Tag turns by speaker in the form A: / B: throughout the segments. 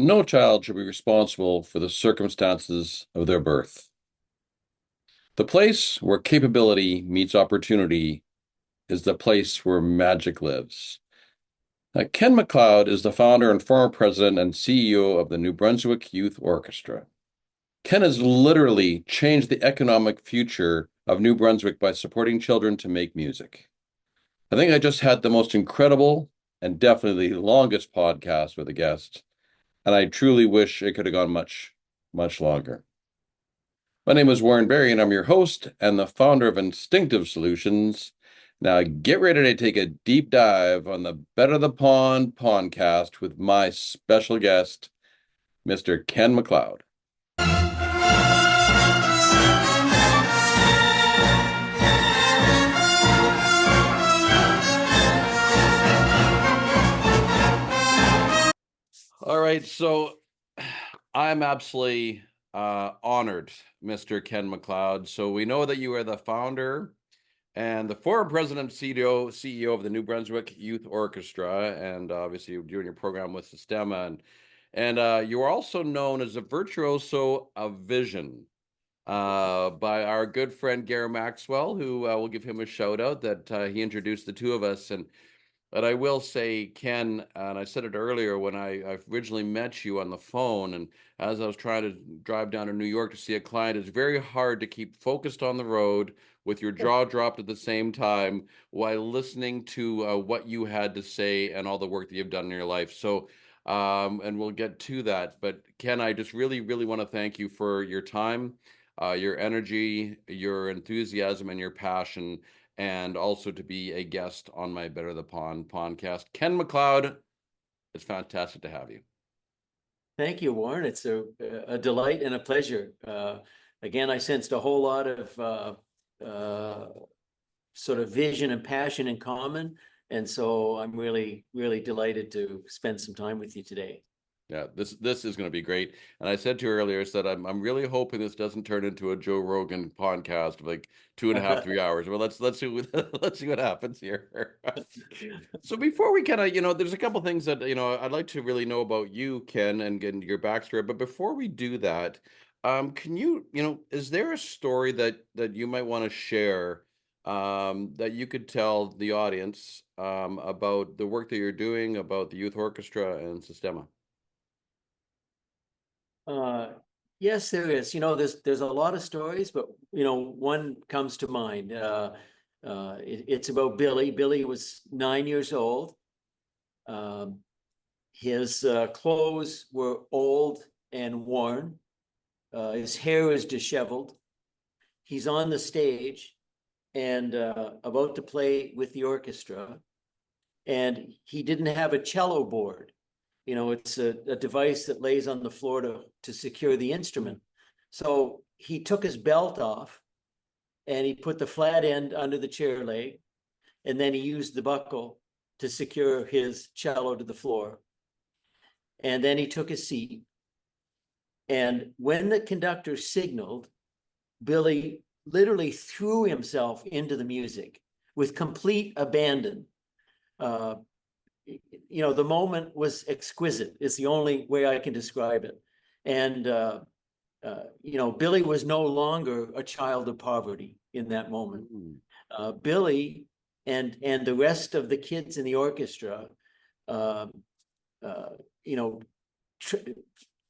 A: No child should be responsible for the circumstances of their birth. The place where capability meets opportunity is the place where magic lives. Ken MacLeod is the founder and former president and CEO of the New Brunswick Youth Orchestra. Ken has literally changed the economic future of New Brunswick by supporting children to make music. I think I just had the most incredible and definitely longest podcast with a guest, and I truly wish it could have gone much, much longer. My name is Warren Berry, and I'm your host and the founder of Instinctive Solutions. Now, get ready to take a deep dive on the Better the Pond Pondcast with my special guest, Mr. Ken MacLeod. All right, so I'm absolutely honored, Mr. Ken MacLeod. So we know that you are the founder and the former president, CEO of the New Brunswick Youth Orchestra, and obviously you're doing your program with Sistema, and you are also known as a virtuoso of vision by our good friend Gary Maxwell, who will give him a shout out that he introduced the two of us. And but I will say, Ken, and I said it earlier when I originally met you on the phone, and as I was trying to drive down to New York to see a client, it's very hard to keep focused on the road with your jaw dropped at the same time while listening to what you had to say and all the work that you've done in your life. So, and we'll get to that. But Ken, I just really, really want to thank you for your time, your energy, your enthusiasm, and your passion, and also to be a guest on my Better the Pond podcast. Ken MacLeod, it's fantastic to have you.
B: Thank you, Warren. It's a delight and a pleasure. Again, I sensed a whole lot of sort of vision and passion in common. And so I'm really, really delighted to spend some time with you today.
A: Yeah, this is going to be great. And I said to you earlier, I said I'm really hoping this doesn't turn into a Joe Rogan podcast of like 2.5, 3 hours. Well, let's see let's see what happens here. So before we kind of, there's a couple things that I'd like to really know about you, Ken, and get your backstory. But before we do that, can you, is there a story that you might want to share that you could tell the audience about the work that you're doing, about the youth orchestra and Sistema?
B: Yes, there is. There's a lot of stories, but one comes to mind. It's about Billy. Billy was 9 years old. His clothes were old and worn. His hair is disheveled. He's on the stage and about to play with the orchestra, and he didn't have a cello board. It's a device that lays on the floor to secure the instrument. So he took his belt off and he put the flat end under the chair leg, and then he used the buckle to secure his cello to the floor. And then he took his seat. And when the conductor signaled, Billy literally threw himself into the music with complete abandon. The moment was exquisite. It's the only way I can describe it. And, Billy was no longer a child of poverty in that moment. Billy and the rest of the kids in the orchestra,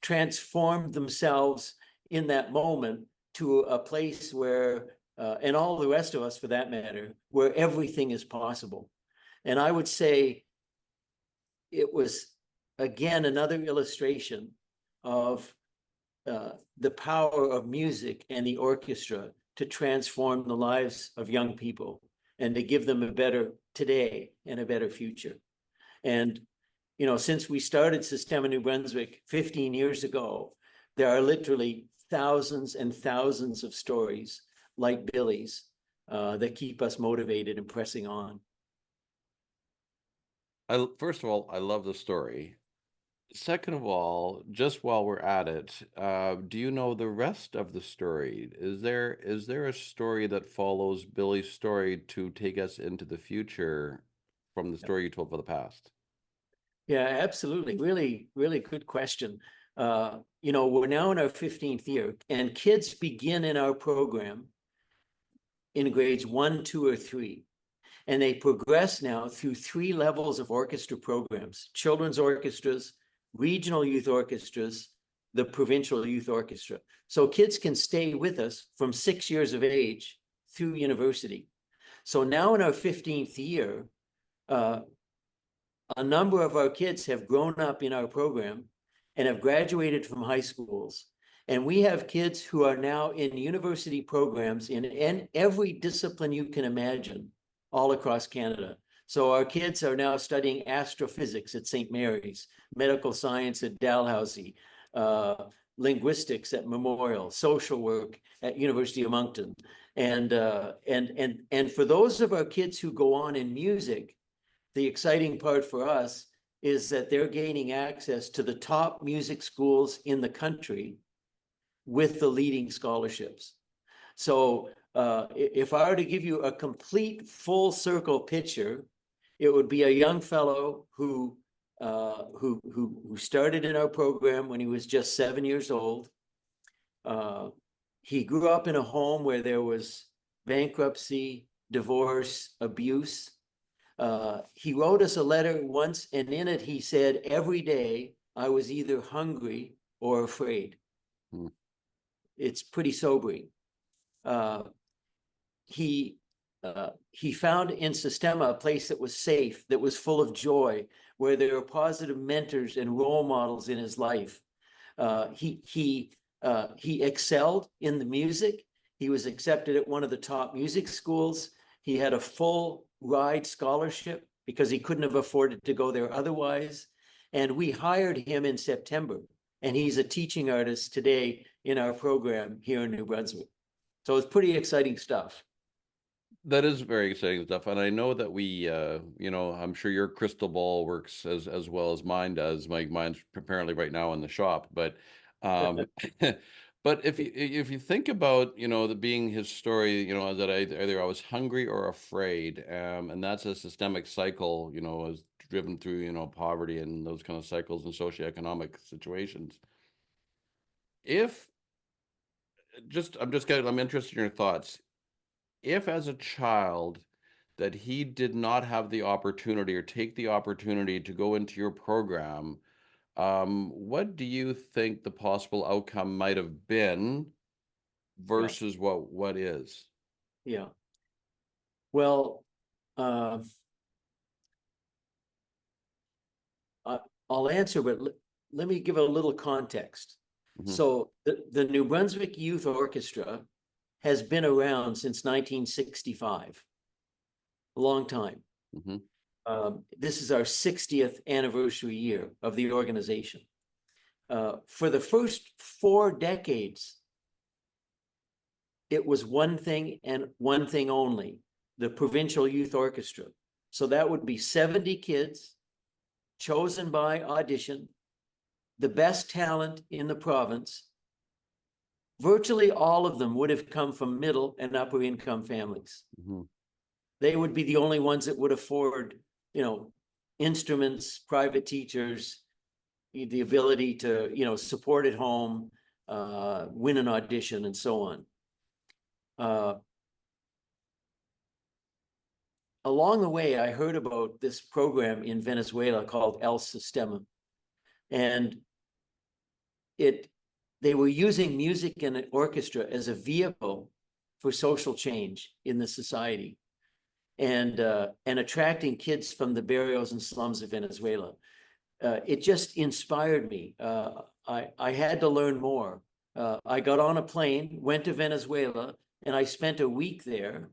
B: transformed themselves in that moment to a place where, and all the rest of us for that matter, where everything is possible. And I would say it was, again, another illustration of the power of music and the orchestra to transform the lives of young people and to give them a better today and a better future. And, since we started Sistema New Brunswick 15 years ago, there are literally thousands and thousands of stories like Billy's that keep us motivated and pressing on.
A: First of all, I love the story. Second of all, just while we're at it, do you know the rest of the story? Is there a story that follows Billy's story to take us into the future from the story you told for the past?
B: Yeah, absolutely. Really, really good question. We're now in our 15th year, and kids begin in our program in grades 1, 2, or 3. And they progress now through 3 levels of orchestra programs: children's orchestras, regional youth orchestras, the provincial youth orchestra. So kids can stay with us from 6 years of age through university. So now in our 15th year, a number of our kids have grown up in our program and have graduated from high schools. And we have kids who are now in university programs in every discipline you can imagine all across Canada. So our kids are now studying astrophysics at St. Mary's, medical science at Dalhousie, linguistics at Memorial, social work at University of Moncton. And for those of our kids who go on in music, the exciting part for us is that they're gaining access to the top music schools in the country with the leading scholarships. So if I were to give you a complete full circle picture, it would be a young fellow who started in our program when he was just 7 years old. He grew up in a home where there was bankruptcy, divorce, abuse. He wrote us a letter once, and in it he said, every day I was either hungry or afraid. It's pretty sobering. He found in Sistema a place that was safe, that was full of joy, where there were positive mentors and role models in his life. He excelled in the music. He was accepted at one of the top music schools. He had a full ride scholarship because he couldn't have afforded to go there otherwise. And we hired him in September, and he's a teaching artist today in our program here in New Brunswick. So it's pretty exciting stuff.
A: That is very exciting stuff. And I know that we, I'm sure your crystal ball works as well as mine does. Mine's apparently right now in the shop, but, but if you think about, the being his story, that either I was hungry or afraid, and that's a systemic cycle, is driven through, poverty and those kind of cycles and socioeconomic situations. I'm interested in your thoughts. If as a child that he did not have the opportunity or take the opportunity to go into your program, what do you think the possible outcome might have been versus what is?
B: Yeah. Well, I'll answer, but let me give a little context.
A: Mm-hmm.
B: So the New Brunswick Youth Orchestra has been around since 1965, a long time.
A: Mm-hmm.
B: This is our 60th anniversary year of the organization. For the first 4 decades, it was one thing and one thing only, the Provincial Youth Orchestra. So that would be 70 kids chosen by audition, the best talent in the province. Virtually all of them would have come from middle and upper income families.
A: Mm-hmm.
B: They would be the only ones that would afford, instruments, private teachers, the ability to, support at home, win an audition, and so on. Along the way, I heard about this program in Venezuela called El Sistema. And they were using music and an orchestra as a vehicle for social change in the society, and attracting kids from the barrios and slums of Venezuela. It just inspired me. I had to learn more. I got on a plane, went to Venezuela, and I spent a week there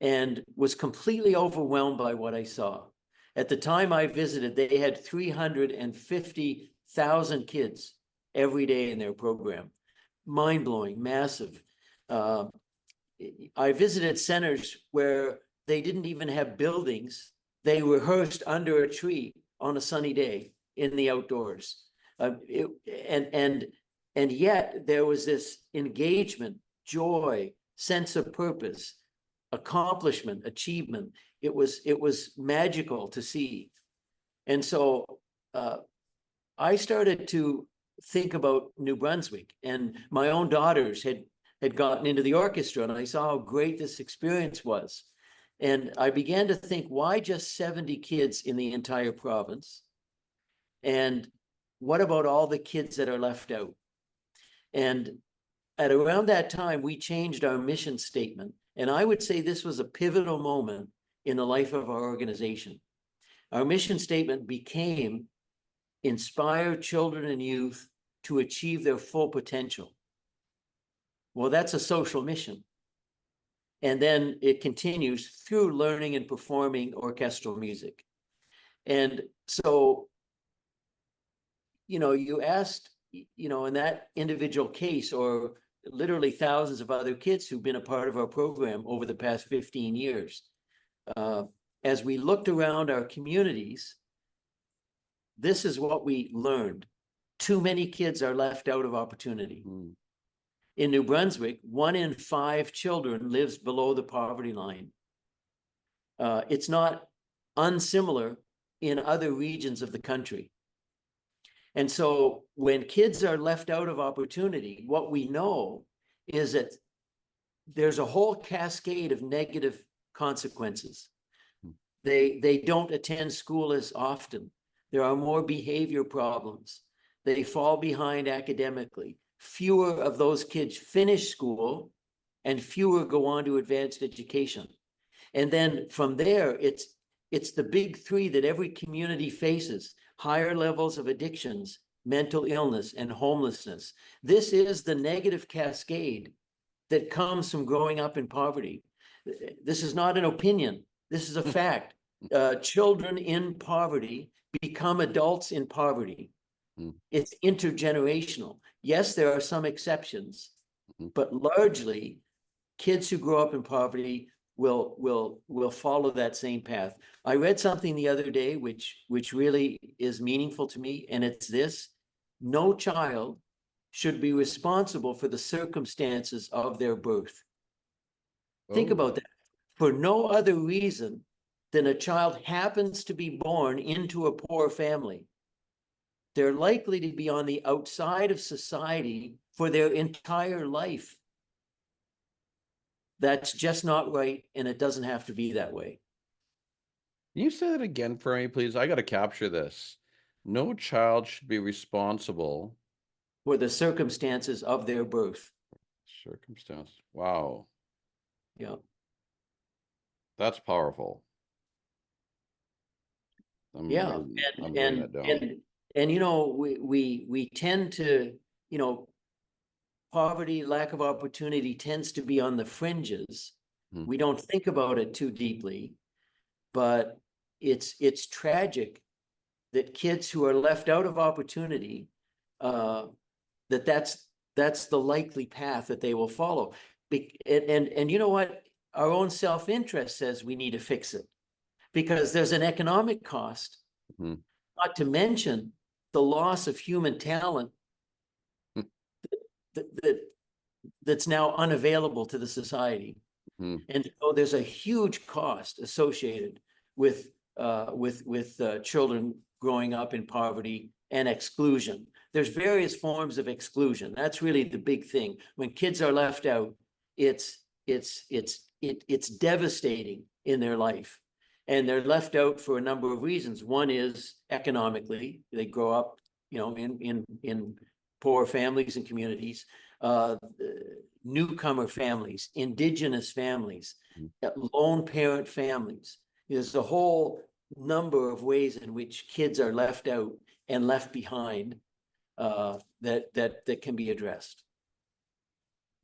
B: and was completely overwhelmed by what I saw. At the time I visited, they had 350,000 kids every day in their program. Mind-blowing, massive. I visited centers where they didn't even have buildings. They rehearsed under a tree on a sunny day in the outdoors. And yet there was this engagement, joy, sense of purpose, accomplishment, achievement. It was magical to see. And so I started to think about New Brunswick, and my own daughters had gotten into the orchestra, and I saw how great this experience was. And I began to think, why just 70 kids in the entire province? And what about all the kids that are left out? And at around that time, we changed our mission statement. And I would say this was a pivotal moment in the life of our organization. Our mission statement became inspire children and youth to achieve their full potential. Well, that's a social mission. And then it continues through learning and performing orchestral music. And so, you asked, in that individual case, or literally thousands of other kids who've been a part of our program over the past 15 years, as we looked around our communities, this is what we learned. Too many kids are left out of opportunity. Mm. In New Brunswick, 1 in 5 children lives below the poverty line. It's not unsimilar in other regions of the country. And so when kids are left out of opportunity, what we know is that there's a whole cascade of negative consequences. They don't attend school as often. There are more behavior problems. They fall behind academically. Fewer of those kids finish school, and fewer go on to advanced education. And then from there, it's the big 3 that every community faces: higher levels of addictions, mental illness, and homelessness. This is the negative cascade that comes from growing up in poverty. This is not an opinion. This is a fact. Children in poverty become adults in poverty. It's intergenerational. Yes, there are some exceptions, but largely kids who grow up in poverty will follow that same path. I read something the other day which really is meaningful to me, and it's this: no child should be responsible for the circumstances of their birth. Think about that. For no other reason than a child happens to be born into a poor family, they're likely to be on the outside of society for their entire life. That's just not right, and it doesn't have to be that way.
A: Can you say that again for me, please? I got to capture this. No child should be responsible
B: for the circumstances of their birth.
A: Circumstance. Wow.
B: Yeah.
A: That's powerful. I'm writing that down.
B: We tend to, poverty, lack of opportunity tends to be on the fringes. We don't think about it too deeply, but it's tragic that kids who are left out of opportunity, that's the likely path that they will follow. And you know what? Our own self-interest says we need to fix it, because there's an economic cost, not to mention the loss of human talent that's now unavailable to the society. And so there's a huge cost associated with children growing up in poverty and exclusion. There's various forms of exclusion. That's really the big thing. When kids are left out, it's devastating in their life. And they're left out for a number of reasons. One is economically. They grow up, in poor families and communities, newcomer families, Indigenous families, lone parent families. There's a whole number of ways in which kids are left out and left behind that can be addressed.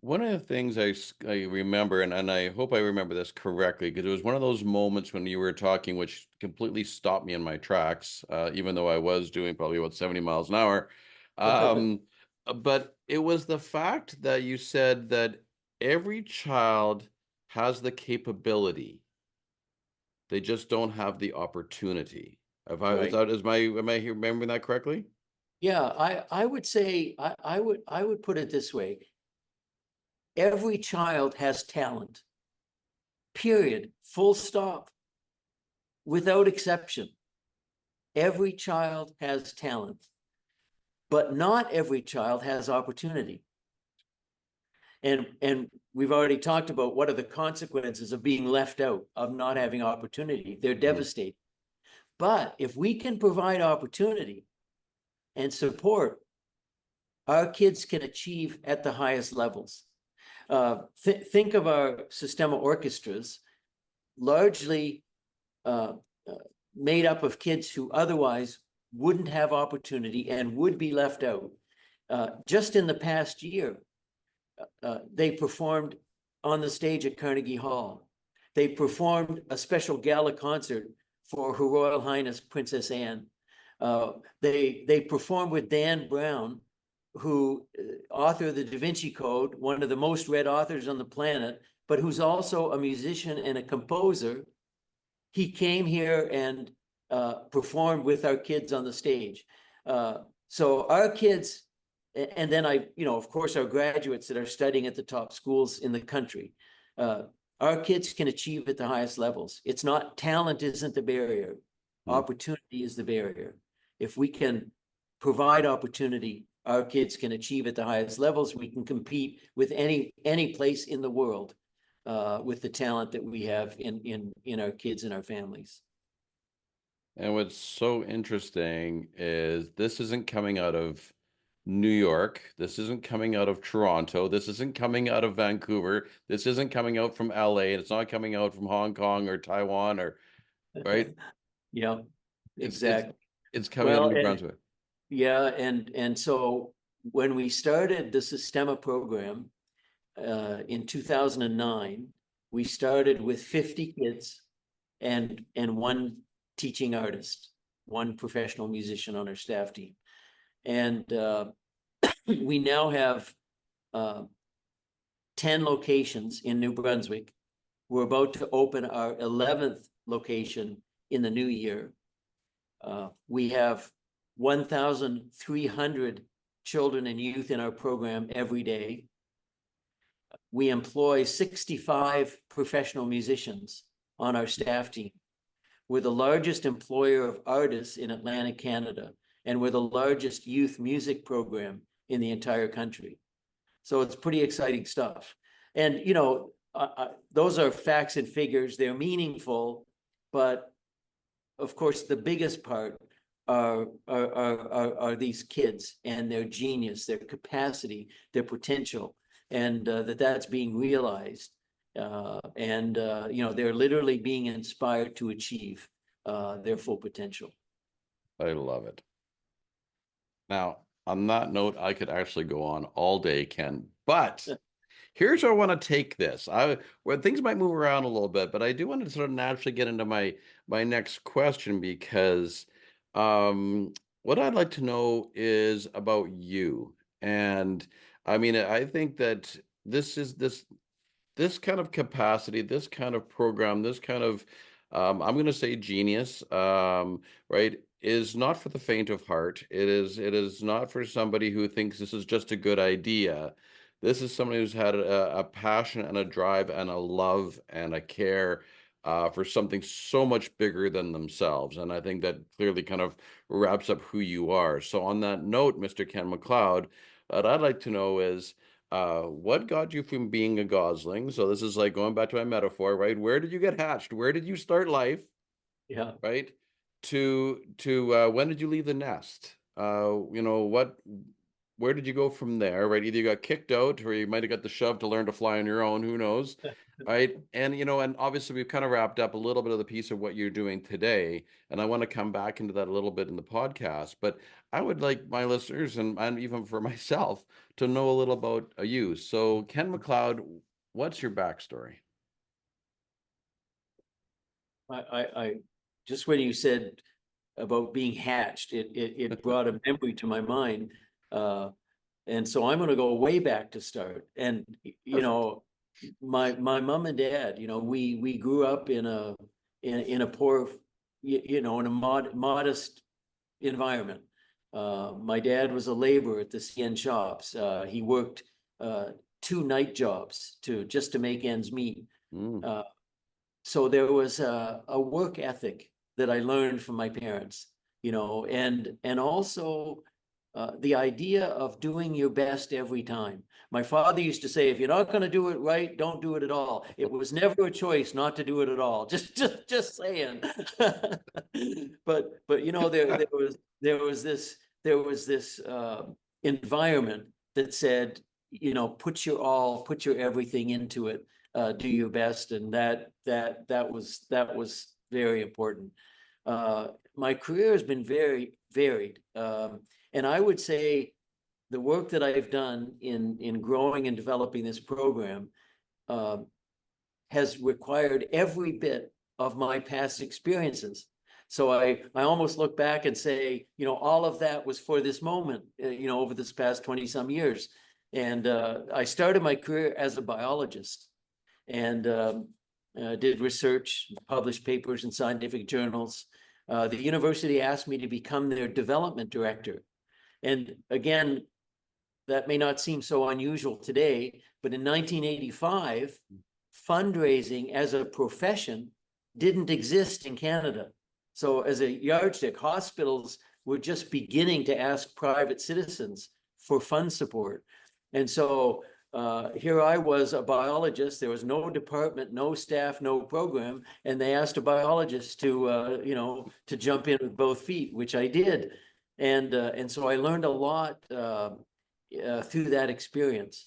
A: One of the things I remember, and I hope I remember this correctly, because it was one of those moments when you were talking, which completely stopped me in my tracks, even though I was doing probably about 70 miles an hour. But it was the fact that you said that every child has the capability. They just don't have the opportunity. Am I remembering that correctly?
B: Yeah, I would say, I would put it this way. Every child has talent, period, full stop, without exception. every child has talent, but not every child has opportunity. And we've already talked about what are the consequences of being left out, of not having opportunity. They're devastating. But if we can provide opportunity and support, our kids can achieve at the highest levels. Think of our Sistema orchestras, largely made up of kids who otherwise wouldn't have opportunity and would be left out. Just in the past year, they performed on the stage at Carnegie Hall. They performed a special gala concert for Her Royal Highness Princess Anne. They performed with Dan Brown, who author of the Da Vinci Code, one of the most read authors on the planet, but who's also a musician and a composer. He came here and performed with our kids on the stage. So our kids, and then of course, our graduates that are studying at the top schools in the country, our kids can achieve at the highest levels. It's not, talent isn't the barrier. Opportunity is the barrier. If we can provide opportunity, our kids can achieve at the highest levels. We can compete with any place in the world with the talent that we have in our kids and our families.
A: And what's so interesting is this isn't coming out of New York. This isn't coming out of Toronto. This isn't coming out of Vancouver. This isn't coming out from LA. It's not coming out from Hong Kong or Taiwan or, right?
B: Yeah,
A: It's
B: exactly.
A: it's coming out of New Brunswick.
B: Yeah, and so when we started the Sistema program in 2009, we started with 50 kids and one teaching artist, one professional musician on our staff team. And we now have 10 locations in New Brunswick. We're about to open our 11th location in the new year. We have 1,300 children and youth in our program every day. We employ 65 professional musicians on our staff team. We're the largest employer of artists in Atlantic Canada, and we're the largest youth music program in the entire country. So it's pretty exciting stuff. And, those are facts and figures. They're meaningful, but of course, the biggest part are these kids and their genius, their capacity, their potential, and that's being realized. They're literally being inspired to achieve their full potential.
A: I love it. Now, on that note, I could actually go on all day, Ken, but here's where I want to take this. Where things might move around a little bit, but I do want to sort of naturally get into my next question, because what I'd like to know is about you. And I mean, I think that this kind of capacity, this kind of program, this kind of I'm going to say genius, right, is not for the faint of heart. It is not for somebody who thinks this is just a good idea. This is somebody who's had a passion and a drive and a love and a care for something so much bigger than themselves. And I think that clearly kind of wraps up who you are. So on that note, Mr. Ken MacLeod, what I'd like to know is, what got you from being a gosling? So this is like going back to my metaphor, right? Where did you get hatched? Where did you start life?
B: Yeah.
A: Right. To when did you leave the nest? Where did you go from there? Right. Either you got kicked out or you might have got the shove to learn to fly on your own. Who knows? Right. And, and obviously we've kind of wrapped up a little bit of the piece of what you're doing today. And I want to come back into that a little bit in the podcast, but I would like my listeners and even for myself to know a little about you. So Ken MacLeod, what's your backstory?
B: I just when you said about being hatched, it brought a memory to my mind. And so I'm going to go way back to start. And, my mom and dad, we grew up in a poor, in a modest environment. My dad was a laborer at the CN shops. He worked 2 night jobs just to make ends meet. So there was a work ethic that I learned from my parents. and also the idea of doing your best every time. My father used to say, if you're not going to do it right, don't do it at all. It was never a choice not to do it at all. Just saying. but there was this environment that said, put your all, put your everything into it, do your best, and that was very important. My career has been very varied. And I would say the work that I've done in growing and developing this program has required every bit of my past experiences. So I almost look back and say, all of that was for this moment, over this past 20 some years. And I started my career as a biologist and did research, published papers in scientific journals. The university asked me to become their development director. And again, that may not seem so unusual today, but in 1985, fundraising as a profession didn't exist in Canada. So as a yardstick, hospitals were just beginning to ask private citizens for fund support. And so here I was, a biologist. There was no department, no staff, no program, and they asked a biologist to jump in with both feet, which I did. And so I learned a lot through that experience.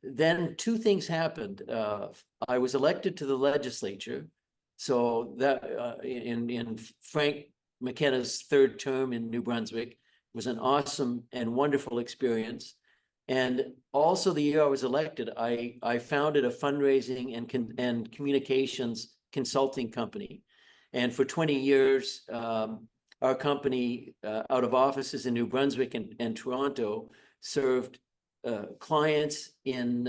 B: Then two things happened. I was elected to the legislature, so that in Frank McKenna's third term in New Brunswick was an awesome and wonderful experience. And also the year I was elected, I founded a fundraising and communications consulting company. And for 20 years, our company, out of offices in New Brunswick and Toronto, served clients in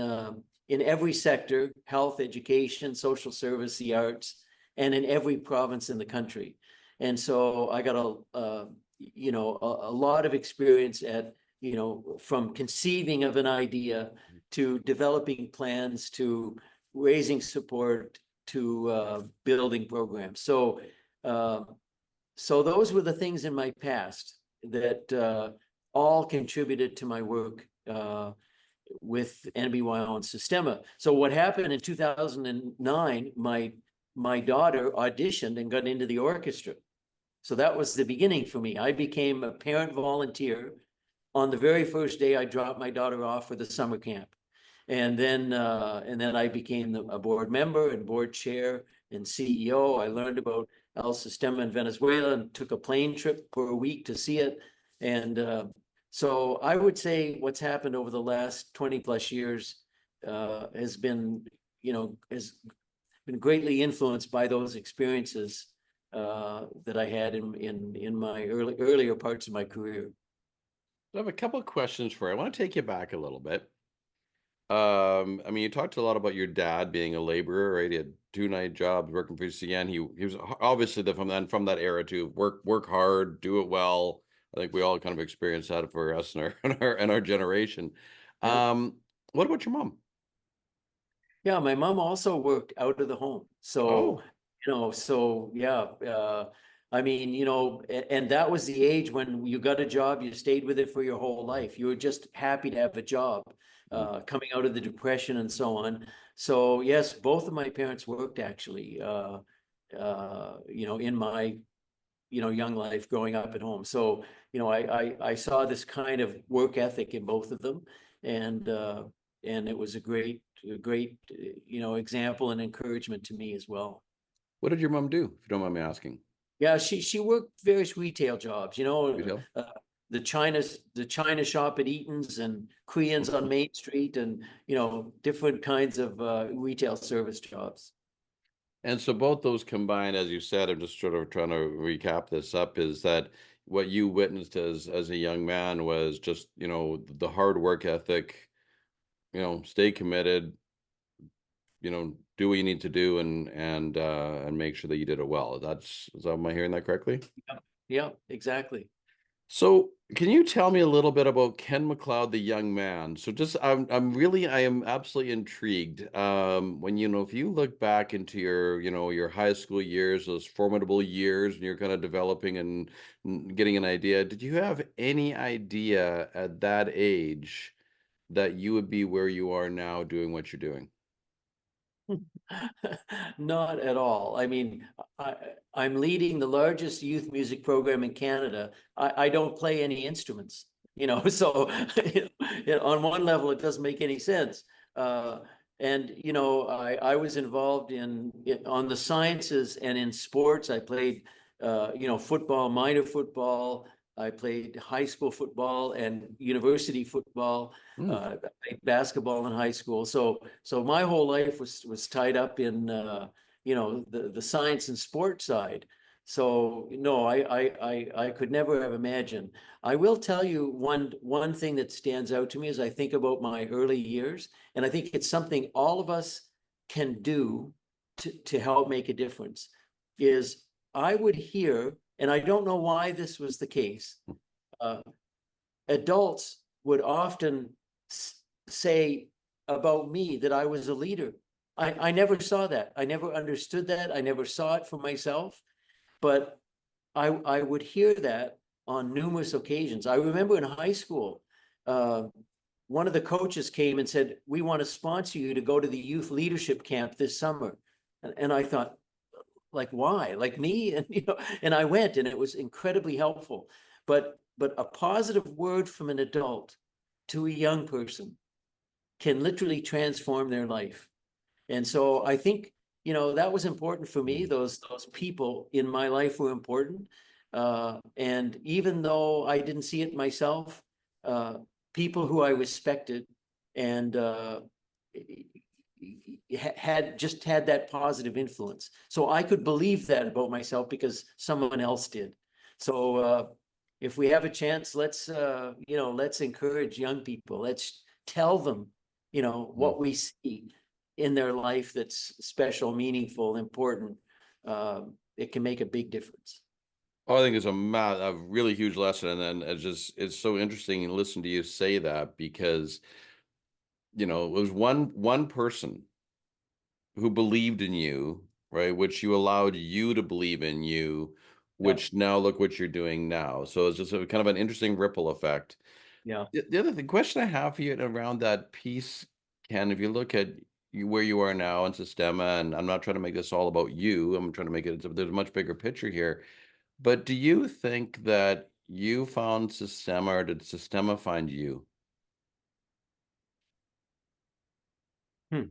B: every sector: health, education, social service, the arts, and in every province in the country. And so I got a lot of experience at, from conceiving of an idea to developing plans to raising support to building programs. So those were the things in my past that all contributed to my work with NBYO and Sistema. So what happened in 2009, my daughter auditioned and got into the orchestra. So that was the beginning for me. I became a parent volunteer. On the very first day, I dropped my daughter off for the summer camp. And then I became a board member and board chair and CEO. I learned about El Sistema in Venezuela and took a plane trip for a week to see it. And so I would say what's happened over the last 20 plus years has been greatly influenced by those experiences that I had in my earlier parts of my career.
A: I have a couple of questions for you. I want to take you back a little bit. I mean, you talked a lot about your dad being a laborer, right? He had 2 night jobs working for CN. He was obviously from that era to work hard, do it well. I think we all kind of experienced that for us and our generation.
B: Yeah.
A: What about your mom?
B: Yeah, my mom also worked out of the home. So,
A: Oh,
B: yeah. I mean, and that was the age when you got a job, you stayed with it for your whole life. You were just happy to have a job, coming out of the Depression and so on. So yes, both of my parents worked actually, in my, young life growing up at home. So, I saw this kind of work ethic in both of them. And it was a great, example and encouragement to me as well.
A: what did your mom do, if you don't mind me asking?
B: Yeah, she worked various retail jobs,
A: Retail?
B: the China shop at Eaton's and Koreans on Main Street and, different kinds of retail service jobs.
A: And so both those combined, as you said, I'm just sort of trying to recap this up, is that what you witnessed as a young man was just, the hard work ethic, stay committed, do what you need to do and make sure that you did it well. Am I hearing that correctly?
B: Yeah, exactly.
A: So, can you tell me a little bit about Ken MacLeod, the young man? So, just I am absolutely intrigued. When if you look back into your high school years, those formidable years, and you're kind of developing and getting an idea, did you have any idea at that age that you would be where you are now, doing what you're doing?
B: Not at all. I mean, I, I'm leading the largest youth music program in Canada. I don't play any instruments, so on one level, it doesn't make any sense. And I was involved on the sciences and in sports. I played, football, minor football. I played high school football and university football.
A: Hmm.
B: I played basketball in high school. So my whole life was tied up in the science and sport side. So no, I could never have imagined. I will tell you one thing that stands out to me as I think about my early years, and I think it's something all of us can do to help make a difference, is I would hear, and I don't know why this was the case, uh, adults would often say about me that I was a leader. I never saw that. I never understood that. I never saw it for myself, but I would hear that on numerous occasions. I remember in high school, one of the coaches came and said, "We want to sponsor you to go to the youth leadership camp this summer." And I thought, like, why? Like me? And I went, and it was incredibly helpful. But a positive word from an adult to a young person can literally transform their life. And so I think, that was important for me. Those people in my life were important. And even though I didn't see it myself, people who I respected and had that positive influence. So I could believe that about myself because someone else did. So if we have a chance, let's encourage young people. Let's tell them, what we see in their life that's special, meaningful, important. It can make a big difference.
A: Oh, I think it's a really huge lesson, and then it's so interesting to listen to you say that because it was one person who believed in you, right? Which you allowed you to believe in you,
B: Yeah,
A: which now look what you're doing now. So it's just a kind of an interesting ripple effect.
B: yeah.
A: The other thing, question I have for you around that piece, Ken, if you look at where you are now in Sistema, and I'm not trying to make this all about you, I'm trying to make it, there's a much bigger picture here. But do you think that you found Sistema, or did Sistema find you?
B: Hmm.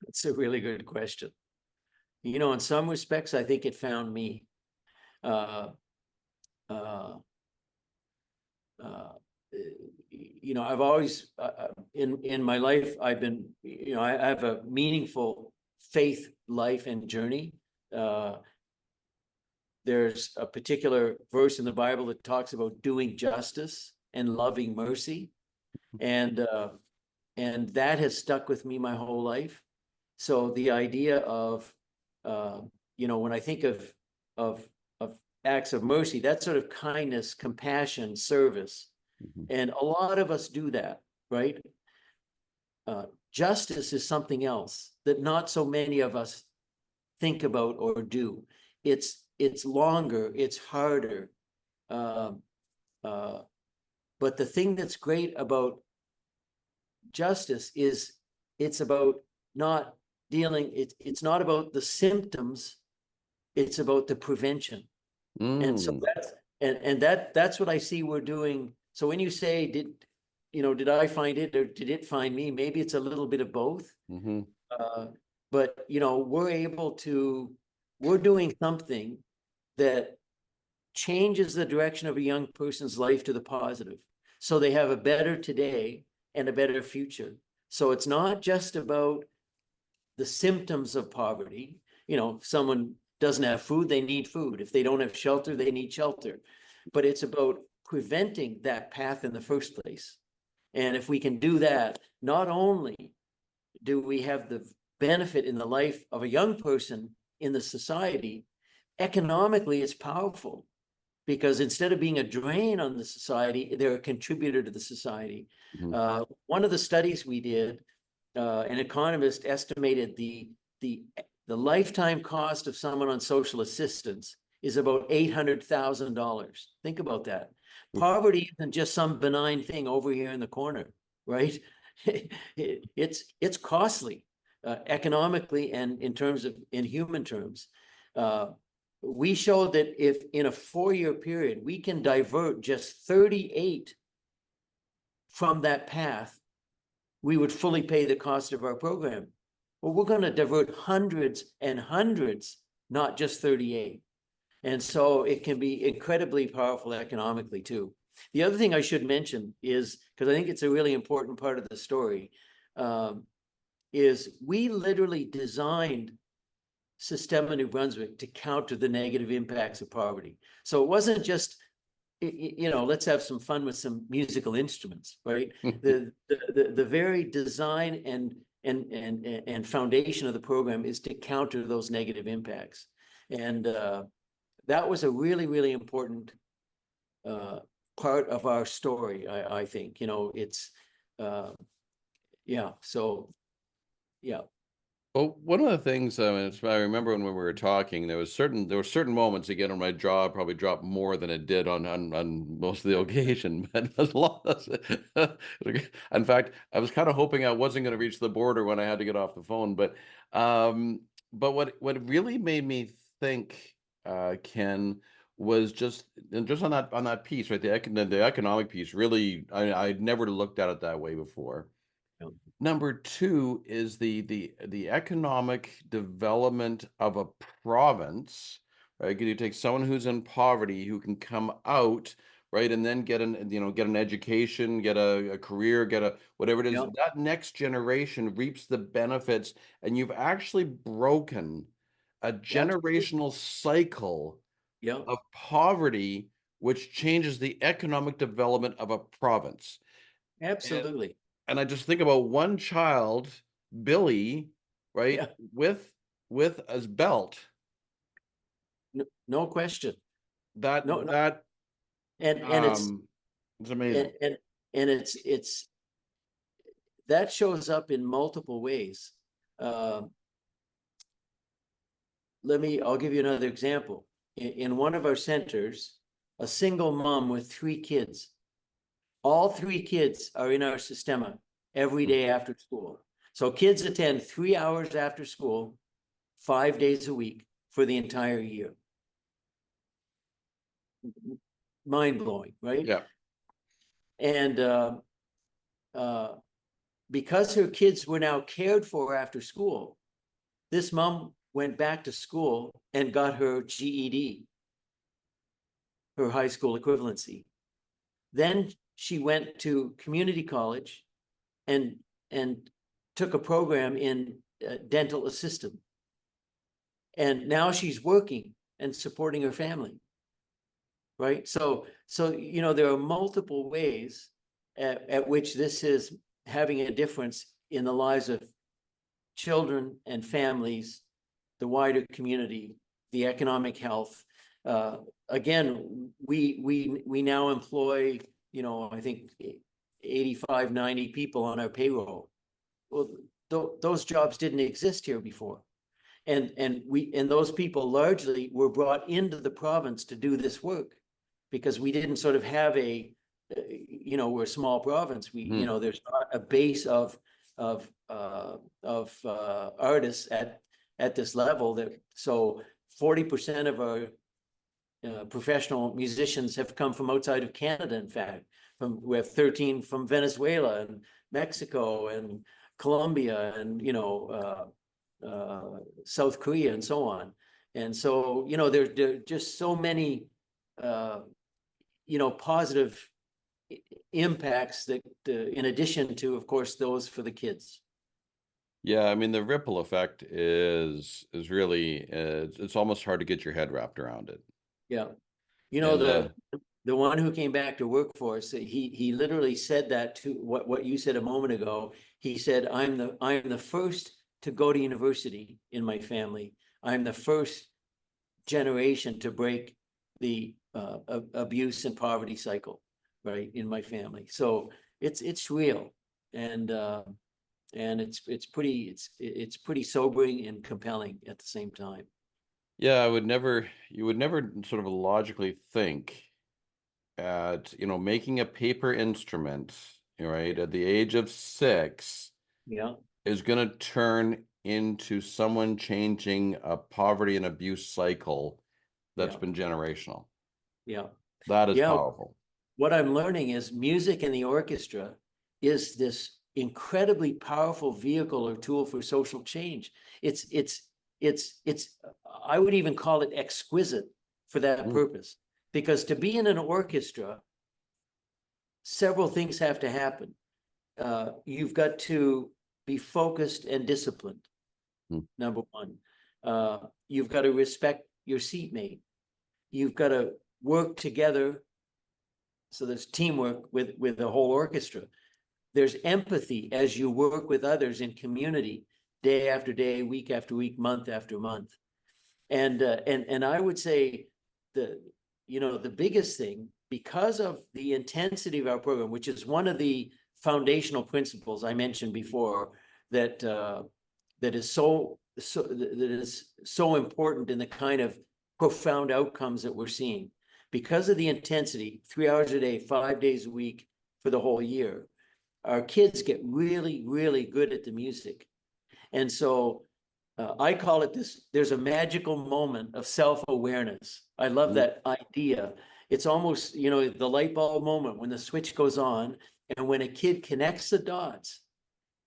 B: That's a really good question. In some respects, I think it found me. Uh, uh, uh, I've always in my life, I've been, I have a meaningful faith life and journey. Uh, there's a particular verse in the Bible that talks about doing justice and loving mercy, and that has stuck with me my whole life. So the idea of, uh, when I think of of acts of mercy, that sort of kindness, compassion, service,
A: Mhm.
B: and a lot of us do that, right? Justice is something else that not so many of us think about or do. It's longer, it's harder. Um, uh, but the thing that's great about justice is it's about not it's not about the symptoms, it's about the prevention. And so
A: Mm.
B: that's what I see we're doing. So when you say, did I find it or did it find me? Maybe it's a little bit of both.
A: Hmm.
B: Uh, but we're doing something that changes the direction of a young person's life to the positive. So they have a better today and a better future. So it's not just about the symptoms of poverty. If someone doesn't have food, they need food. If they don't have shelter, they need shelter. But it's about preventing that path in the first place. And if we can do that, not only do we have the benefit in the life of a young person in the society, economically it's powerful because instead of being a drain on the society, they're a contributor to the society.
A: Mhm.
B: One of the studies we did, an economist estimated the lifetime cost of someone on social assistance is about $800,000. Think about that. Poverty isn't just some benign thing over here in the corner, right? It's costly economically and in human terms. We showed that if in a 4-year period, we can divert just 38 from that path, we would fully pay the cost of our program. Well, we're going to divert hundreds and hundreds, not just 38. And so it can be incredibly powerful economically too. The other thing I should mention is, because I think it's a really important part of the story, is we literally designed Sistema New Brunswick to counter the negative impacts of poverty. So it wasn't just, let's have some fun with some musical instruments, right? The very design and foundation of the program is to counter those negative impacts. And that was a really, really important part of our story, I think. It's, yeah, so, yeah.
A: Well, one of the things I remember when we were talking, there were certain moments again when my jaw probably dropped more than it did on most of the occasion. But as long as, in fact, I was kind of hoping I wasn't going to reach the border when I had to get off the phone. But what really made me think, Ken, was just on that piece, right? The economic piece. Really, I'd never looked at it that way before. Number two is the economic development of a province, right? You take someone who's in poverty who can come out, right, and then get an education, get a career, get a whatever it is.
B: Yeah.
A: That next generation reaps the benefits, and you've actually broken a
B: Absolutely.
A: generational cycle
B: Yeah,
A: of poverty, which changes the economic development of a province.
B: absolutely.
A: And I just think about one child, Billy, right,
B: Yeah,
A: with his belt.
B: no question.
A: That
B: No, no,
A: that
B: and
A: it's amazing.
B: and and and it's that shows up in multiple ways. Um, I'll give you another example. In one of our centers, a single mom with 3 kids, all 3 kids are in our Sistema every day after school. So kids attend 3 hours after school, 5 days a week for the entire year. Mind blowing, right?
A: Yeah.
B: And because her kids were now cared for after school, this mom went back to school and got her GED, her high school equivalency. Then she went to community college and took a program in dental assistant. And now she's working and supporting her family. Right? So there are multiple ways at which this is having a difference in the lives of children and families, the wider community, the economic health. Again, we now employ, I think 85, 90 people on our payroll. Well, those jobs didn't exist here before. And those people largely were brought into the province to do this work, because we didn't sort of have we're a small province. There's not a base of artists at this level. So 40% of our professional musicians have come from outside of Canada. In fact, we have 13 from Venezuela and Mexico and Colombia and South Korea and so on. And so there are just so many positive impacts that in addition to, of course, those for the kids.
A: Yeah, I mean the ripple effect is really it's almost hard to get your head wrapped around it.
B: Yeah.
A: And
B: The one who came back to work for us, he literally said that to what you said a moment ago. He said, I'm the first to go to university in my family. I'm the first generation to break the abuse and poverty cycle, right, in my family. So it's real, and it's pretty sobering and compelling at the same time.
A: Yeah, you would never sort of logically think at, making a paper instrument, right, at the age of 6
B: Yeah,
A: is going to turn into someone changing a poverty and abuse cycle that's
B: yeah,
A: been generational.
B: yeah,
A: That is
B: yeah.
A: powerful.
B: What I'm learning is music in the orchestra is this incredibly powerful vehicle or tool for social change. It's I would even call it exquisite for that
A: Mm,
B: purpose. Because to be in an orchestra, several things have to happen. You've got to be focused and disciplined,
A: mm,
B: number one. You've got to respect your seatmate. You've got to work together. So there's teamwork with the whole orchestra. There's empathy as you work with others in community, day after day, week after week, month after month. And I would say the biggest thing, because of the intensity of our program, which is one of the foundational principles I mentioned before, that that is so important in the kind of profound outcomes that we're seeing. Because of the intensity, 3 hours a day, 5 days a week for the whole year, our kids get really, really good at the music. And so I call it this, there's a magical moment of self-awareness. I love
A: mm.
B: that idea. It's almost, the light bulb moment when the switch goes on, and when a kid connects the dots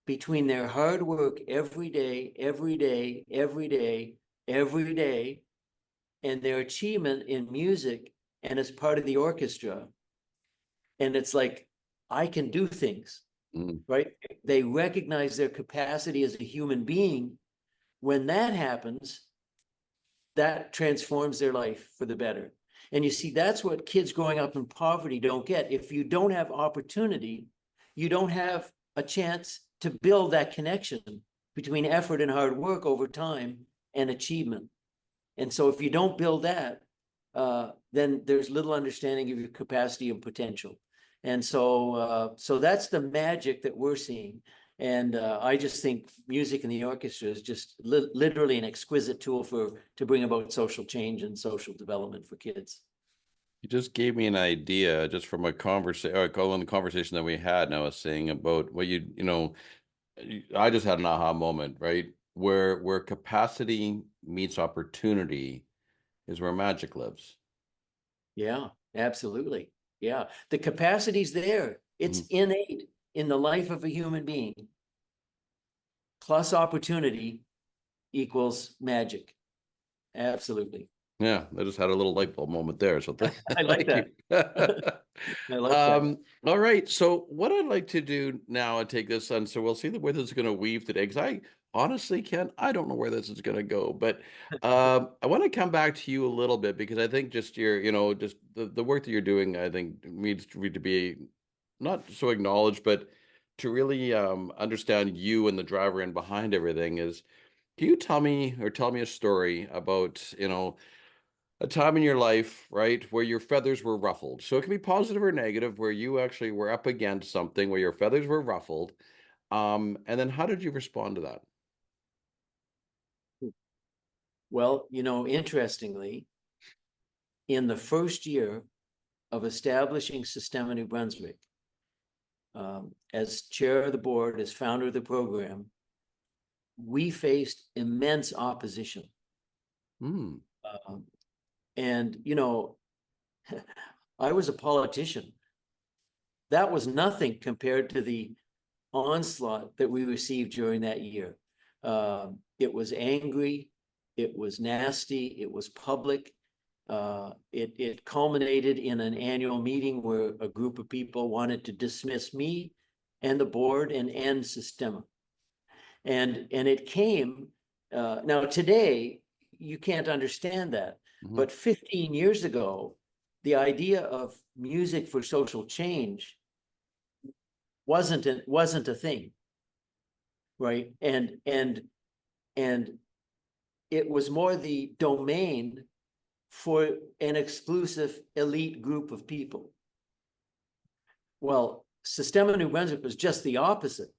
B: between their hard work every day, every day, every day, every day, and their achievement in music and as part of the orchestra. And it's like, I can do things,
A: Mm.
B: right? They recognize their capacity as a human being. When that happens, that transforms their life for the better. And you see, that's what kids growing up in poverty don't get. If you don't have opportunity, you don't have a chance to build that connection between effort and hard work over time and achievement. And so if you don't build that, then there's little understanding of your capacity and potential. And so that's the magic that we're seeing. And I just think music in the orchestra is just literally an exquisite tool to bring about social change and social development for kids.
A: You just gave me an idea just from a conversation, or the conversation that we had, and I was saying about what I just had an aha moment, right? Where capacity meets opportunity is where magic lives.
B: Yeah, absolutely. Yeah, the capacity's there. It's
A: Mhm.
B: innate in the life of a human being. Plus opportunity equals magic. Absolutely.
A: Yeah, I just had a little light bulb moment there. So
B: I like
A: thank
B: that.
A: you.
B: I like that.
A: All right. So what I'd like to do now and take this on, so we'll see where this is going to weave today. Because I honestly, Ken, I don't know where this is going to go, but I want to come back to you a little bit because I think just just the work that you're doing, I think needs to be not so acknowledged, but to really understand you and the driver and behind everything is. Can you tell me a story about, a time in your life, right, where your feathers were ruffled? So it can be positive or negative, where you actually were up against something where your feathers were ruffled. And then how did you respond to that?
B: Well, interestingly, in the first year of establishing Systema New Brunswick, as chair of the board, as founder of the program, we faced immense opposition.
A: Hmm.
B: Um, and, I was a politician. That was nothing compared to the onslaught that we received during that year. It was angry, it was nasty, it was public. It culminated in an annual meeting where a group of people wanted to dismiss me and the board and end Systema. And it came, now today, you can't understand that.
A: Mhm.
B: But 15 years ago, the idea of music for social change wasn't a thing, right? And it was more the domain for an exclusive elite group of people. Well, Sistema New Brunswick was just the opposite,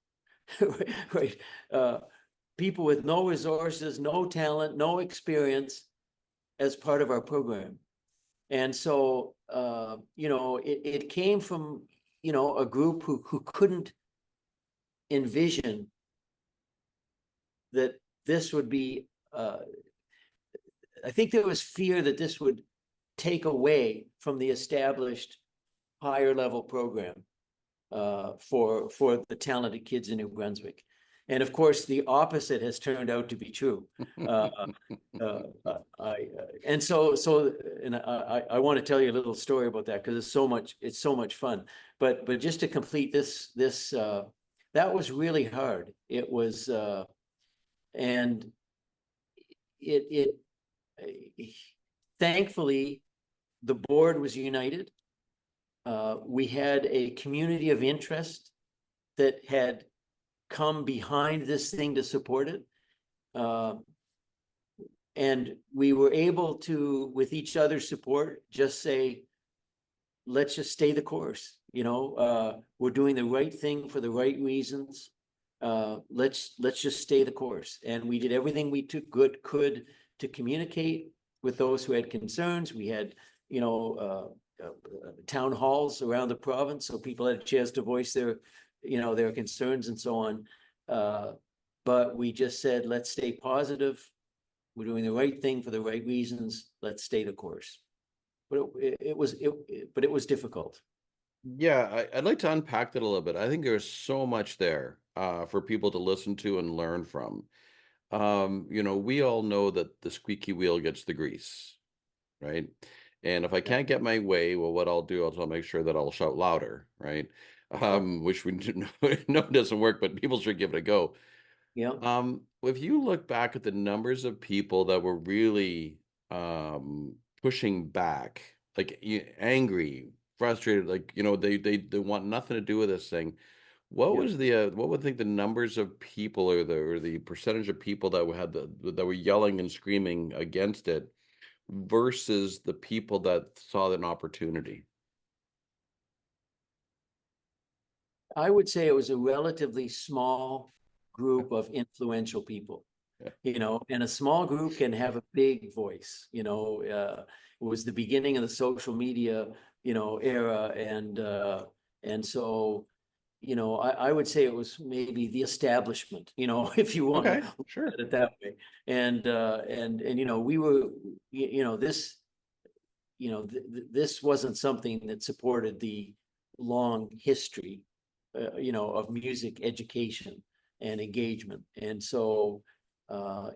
B: right? People with no resources, no talent, no experience as part of our program. And so, it came from, a group who couldn't envision that this would be, I think there was fear that this would take away from the established higher level program for the talented kids in New Brunswick. And of course, the opposite has turned out to be true. I want to tell you a little story about that because it's so much fun. But just to complete this, that was really hard. It was, and it thankfully the board was united. We had a community of interest that had come behind this thing to support it. And we were able to, with each other's support, just say, let's just stay the course. We're doing the right thing for the right reasons. Let's just stay the course. And we did everything we could to communicate with those who had concerns. We had, town halls around the province, so people had a chance to voice their concerns and so on. But we just said, let's stay positive. We're doing the right thing for the right reasons. Let's stay the course. But it was difficult.
A: Yeah, I'd like to unpack that a little bit. I think there's so much there for people to listen to and learn from. We all know that the squeaky wheel gets the grease, right? And if I can't get my way, well, what I'll do is I'll make sure that I'll shout louder, right? Which we know doesn't work, but people should give it a go.
B: Yeah.
A: If you look back at the numbers of people that were really pushing back, like angry, frustrated, like they want nothing to do with this thing. What was the what would think the numbers of people or the percentage of people that that were yelling and screaming against it versus the people that saw an opportunity?
B: I would say it was a relatively small group of influential people, and a small group can have a big voice. It was the beginning of the social media, era. And so, I would say it was maybe the establishment, if you want to
A: Okay, sure.
B: look at it that way. And we were, this, this wasn't something that supported the long history of music education and engagement. And so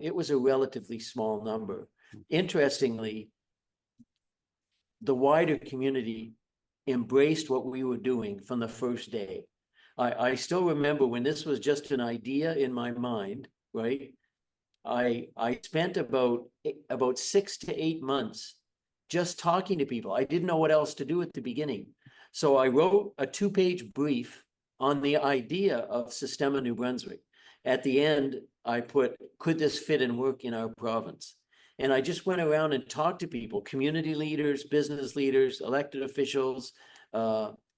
B: it was a relatively small number. Interestingly, the wider community embraced what we were doing from the first day. I still remember when this was just an idea in my mind, right? I spent about 6 to 8 months just talking to people. I didn't know what else to do at the beginning. So I wrote a 2-page brief on the idea of Sistema New Brunswick. At the end, I put, could this fit and work in our province? And I just went around and talked to people, community leaders, business leaders, elected officials,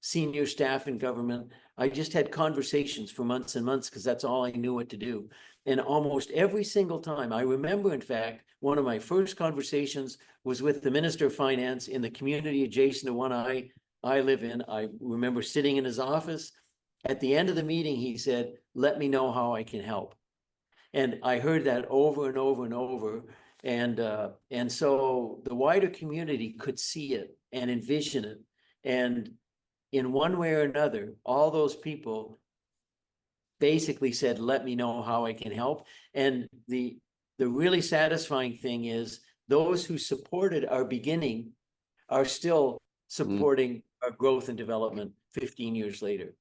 B: senior staff in government. I just had conversations for months and months because that's all I knew what to do. And almost every single time, I remember, in fact, one of my first conversations was with the Minister of Finance in the community adjacent to one I live in. I remember sitting in his office. At the end of the meeting, he said, let me know how I can help. And I heard that over and over and over. And so the wider community could see it and envision it. And in one way or another, all those people basically said, let me know how I can help. And the really satisfying thing is those who supported our beginning are still supporting our growth and development 15 years later.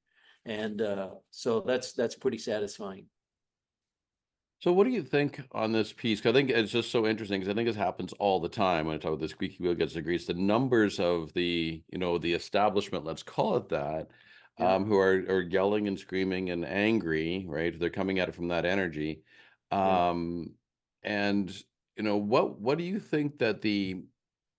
B: And so that's pretty satisfying.
A: So what do you think on this piece? 'Cause I think it's just so interesting because I think this happens all the time when I talk about the squeaky wheel gets the grease. The numbers of the establishment, let's call it that, who are yelling and screaming and angry, right? They're coming at it from that energy. And what do you think that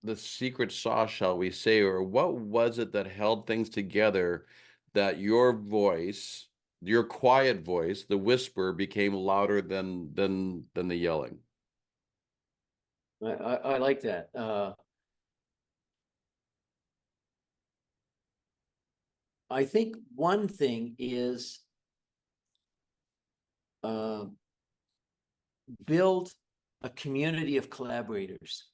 A: the secret sauce, shall we say, or what was it that held things together that your voice, your quiet voice, the whisper became louder than the yelling?
B: I like that. I think one thing is build a community of collaborators.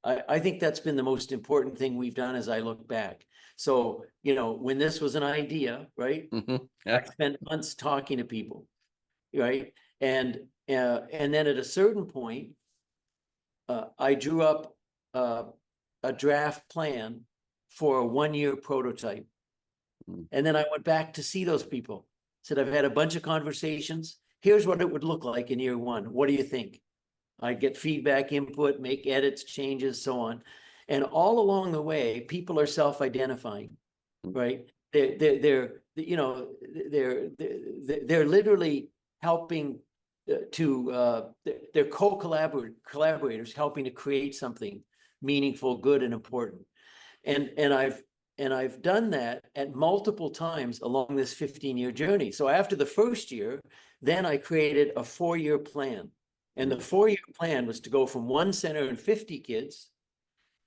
B: I think that's been the most important thing we've done as I look back. So, when this was an idea, right?
A: Yeah.
B: I spent months talking to people, right? And then at a certain point, I drew up a draft plan for a 1-year prototype. And then I went back to see those people. Said, I've had a bunch of conversations. Here's what it would look like in year 1. What do you think? I'd get feedback, input, make edits, changes, so on. And all along the way, people are self-identifying, right? They're literally helping they're collaborators helping to create something meaningful, good, and important. And I've done that at multiple times along this 15-year journey. So after the first year, then I created a 4-year plan. And the 4-year plan was to go from 1 center and 50 kids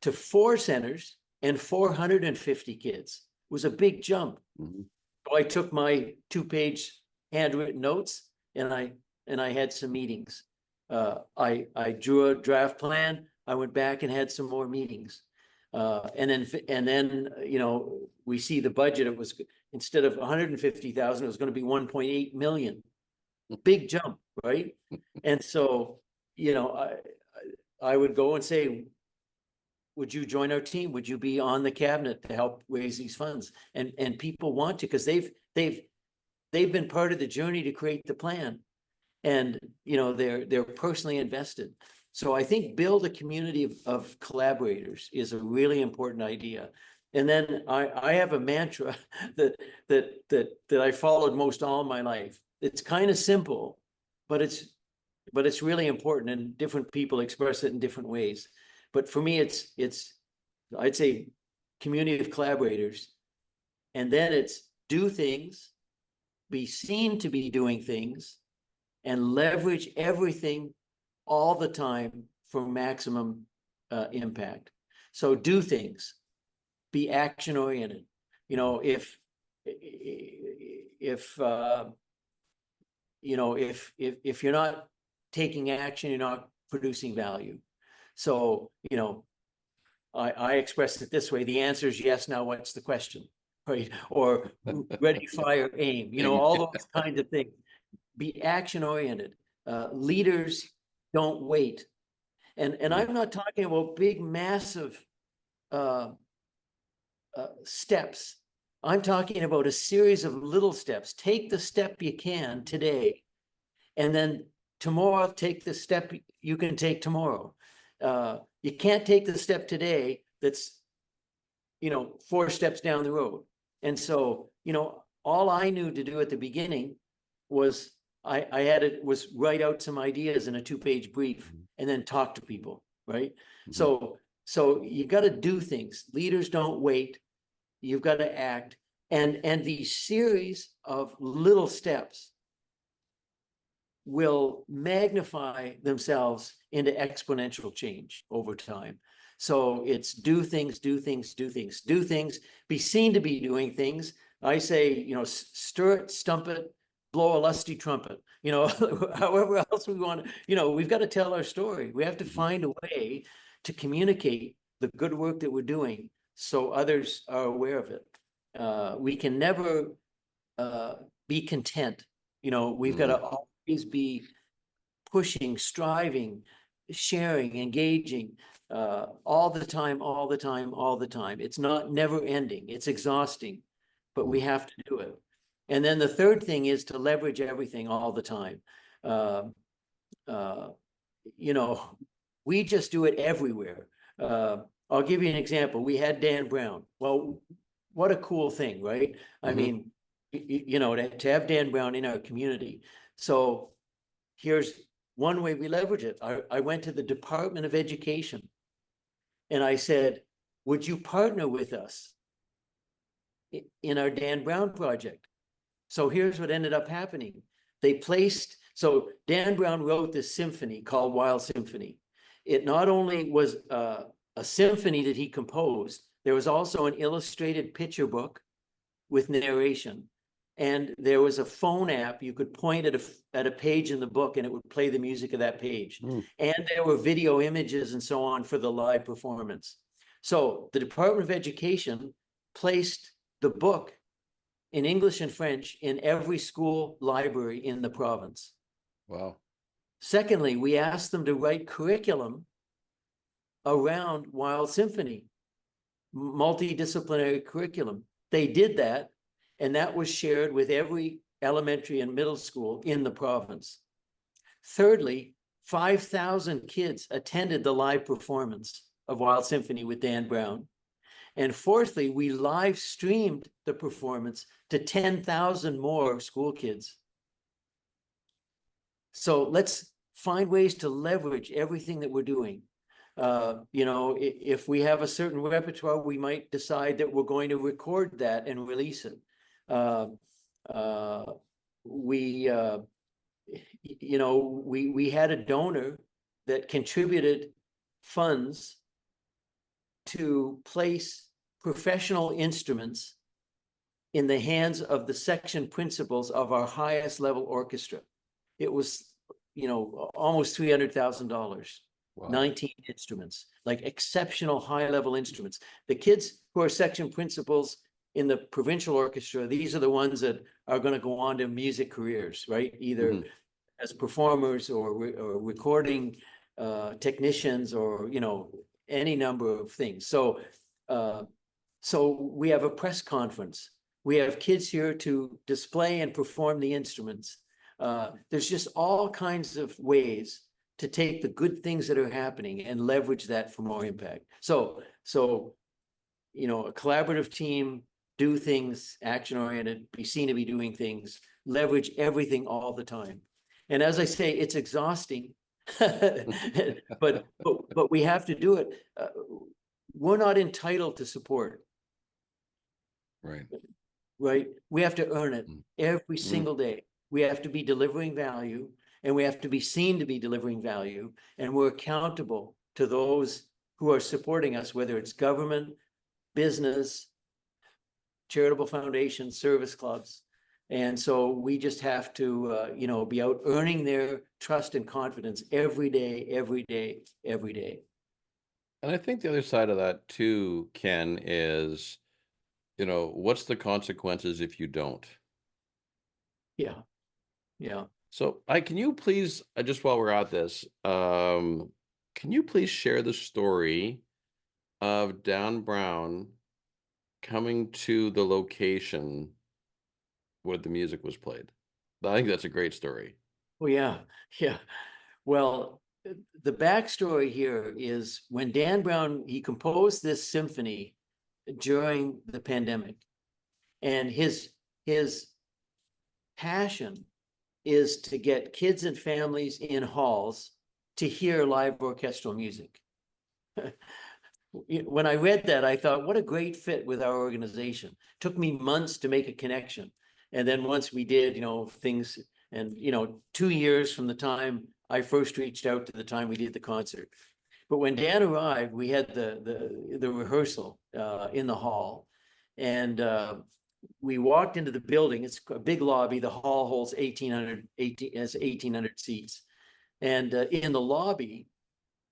B: to 4 centers and 450 kids. It was a big jump. So I took my 2-page handwritten notes and I had some meetings. I drew a draft plan. I went back and had some more meetings. And then we see the budget. It was, instead of 150,000, it was going to be 1.8 million. Big jump, right? And so, I would go and say, would you join our team? Would you be on the cabinet to help raise these funds? And people want to, because they've been part of the journey to create the plan, and they're personally invested. So I think build a community of collaborators is a really important idea. And then I have a mantra that I followed most all my life. It's kind of simple, but it's really important, and different people express it in different ways. But for me, it's I'd say community of collaborators, and then it's do things, be seen to be doing things, and leverage everything all the time for maximum impact. So do things, be action oriented. If you're not taking action, you're not producing value. So, I express it this way: the answer is yes. Now, what's the question, right? Or ready, fire, aim. All those kinds of things. Be action oriented. Leaders don't wait, and I'm not talking about big, massive steps. I'm talking about a series of little steps. Take the step you can today, and then tomorrow take the step you can take tomorrow. You can't take the step today that's 4 steps down the road. And so all I knew to do at the beginning was was write out some ideas in a 2-page brief and then talk to people, right? So you got to do things. Leaders don't wait. You've got to act. And these series of little steps will magnify themselves into exponential change over time. So it's do things, do things, do things, do things, be seen to be doing things. I say, stir it, stump it, blow a lusty trumpet, however else we want to, we've got to tell our story. We have to find a way to communicate the good work that we're doing so others are aware of it. We can never be content. We've got to always be pushing, striving, sharing, engaging, all the time, all the time, all the time. It's not never ending. It's exhausting, but we have to do it. And then the third thing is to leverage everything all the time. We just do it everywhere. I'll give you an example. We had Dan Brown. Well, what a cool thing, right? I mean, to have Dan Brown in our community. So here's one way we leverage it. I went to the Department of Education And I said, would you partner with us in our Dan Brown project? So here's what ended up happening. So Dan Brown wrote this symphony called Wild Symphony. It not only was a symphony that he composed, there was also an illustrated picture book with narration. And there was a phone app. You could point at a page in the book and it would play the music of that page. And there were video images and so on for the live performance. So the Department of Education placed the book in English and French in every school library in the province.
A: Wow.
B: Secondly, we asked them to write curriculum around Wild Symphony, multidisciplinary curriculum. They did that, and that was shared with every elementary and middle school in the province. Thirdly, 5,000 kids attended the live performance of Wild Symphony with Dan Brown. And fourthly, we live streamed the performance to 10,000 more school kids. So let's find ways to leverage everything that we're doing. If we have a certain repertoire, we might decide that we're going to record that and release it. We had a donor that contributed funds to place professional instruments in the hands of the section principals of our highest level orchestra. It was, almost $300,000. Wow. 19 instruments, like exceptional high level instruments. The kids who are section principals in the provincial orchestra, these are the ones that are going to go on to music careers, right? Either as performers or recording technicians, or any number of things. So we have a press conference. We have kids here to display and perform the instruments. There's just all kinds of ways to take the good things that are happening and leverage that for more impact. So a collaborative team, do things, action-oriented, be seen to be doing things, leverage everything all the time. And as I say, it's exhausting, but we have to do it. We're not entitled to support. Right? We have to earn it every single day. We have to be delivering value, and we have to be seen to be delivering value, and we're accountable to those who are supporting us, whether it's government, business, charitable foundations, service clubs. And so we just have to, be out earning their trust and confidence every day, every day, every day.
A: And I think the other side of that too, Ken, is, what's the consequences if you don't?
B: Yeah.
A: So can you please, just while we're at this, can you please share the story of Dan Brown coming to the location where the music was played? I think that's a great story.
B: Oh, yeah. Well, the backstory here is when Dan Brown, he composed this symphony during the pandemic, and his passion is to get kids and families in halls to hear live orchestral music. When I read that, I thought, what a great fit with our organization. Took me months to make a connection. And then once we did, things, and, 2 years from the time I first reached out to the time we did the concert. But when Dan arrived, we had the rehearsal in the hall, and we walked into the building. It's a big lobby. The hall holds 1,800 seats. And in the lobby,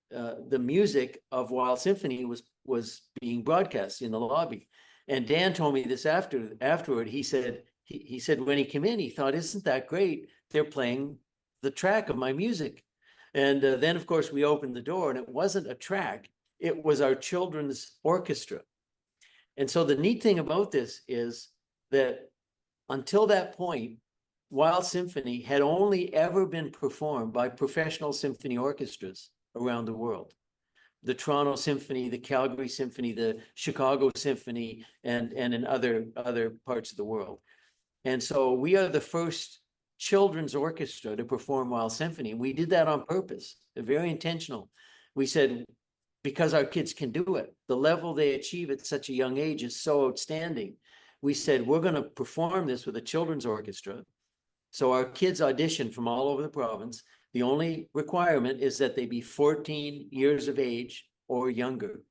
B: the music of Wild Symphony was being broadcast in the lobby. And Dan told me this afterward. He said when he came in, he thought, isn't that great? They're playing the track of my music. And then, of course, we opened the door, and it wasn't a track. It was our children's orchestra. And so the neat thing about this is that until that point, Wild Symphony had only ever been performed by professional symphony orchestras around the world. The Toronto Symphony, the Calgary Symphony, the Chicago Symphony, and in other parts of the world. And so we are the first children's orchestra to perform Wild Symphony. We did that on purpose, very intentional. We said, because our kids can do it. The level they achieve at such a young age is so outstanding. We said, we're going to perform this with a children's orchestra. So our kids audition from all over the province. The only requirement is that they be 14 years of age or younger.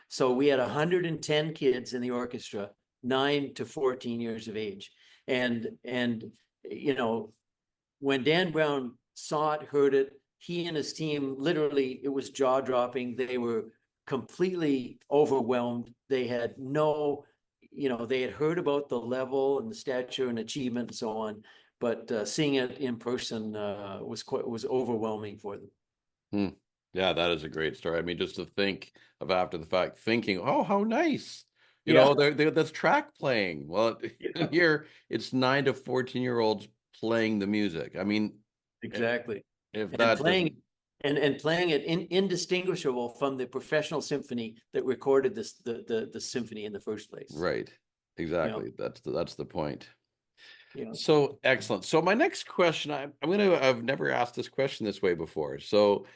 B: So we had 110 kids in the orchestra, 9 to 14 years of age. And you know, when Dan Brown saw it, heard it, he and his team, literally, it was jaw-dropping. They were completely overwhelmed. They had no, you know, they had heard about the level and the stature and achievement and so on, but seeing it in person was overwhelming for them.
A: Hmm. Yeah, that is a great story. I mean, just to think of after the fact, thinking, oh, how nice. You
B: Yeah.
A: know, that's track playing. Well,
B: Yeah.
A: here it's 9 to 14-year-olds playing the music. I mean,
B: Exactly.
A: if
B: And
A: that doesn't,
B: playing it indistinguishable from the professional symphony that recorded this the symphony in the first place.
A: right,
B: You know,
A: exactly. That's the point.
B: you know.
A: So excellent. So my next question, I've never asked this question this way before. So,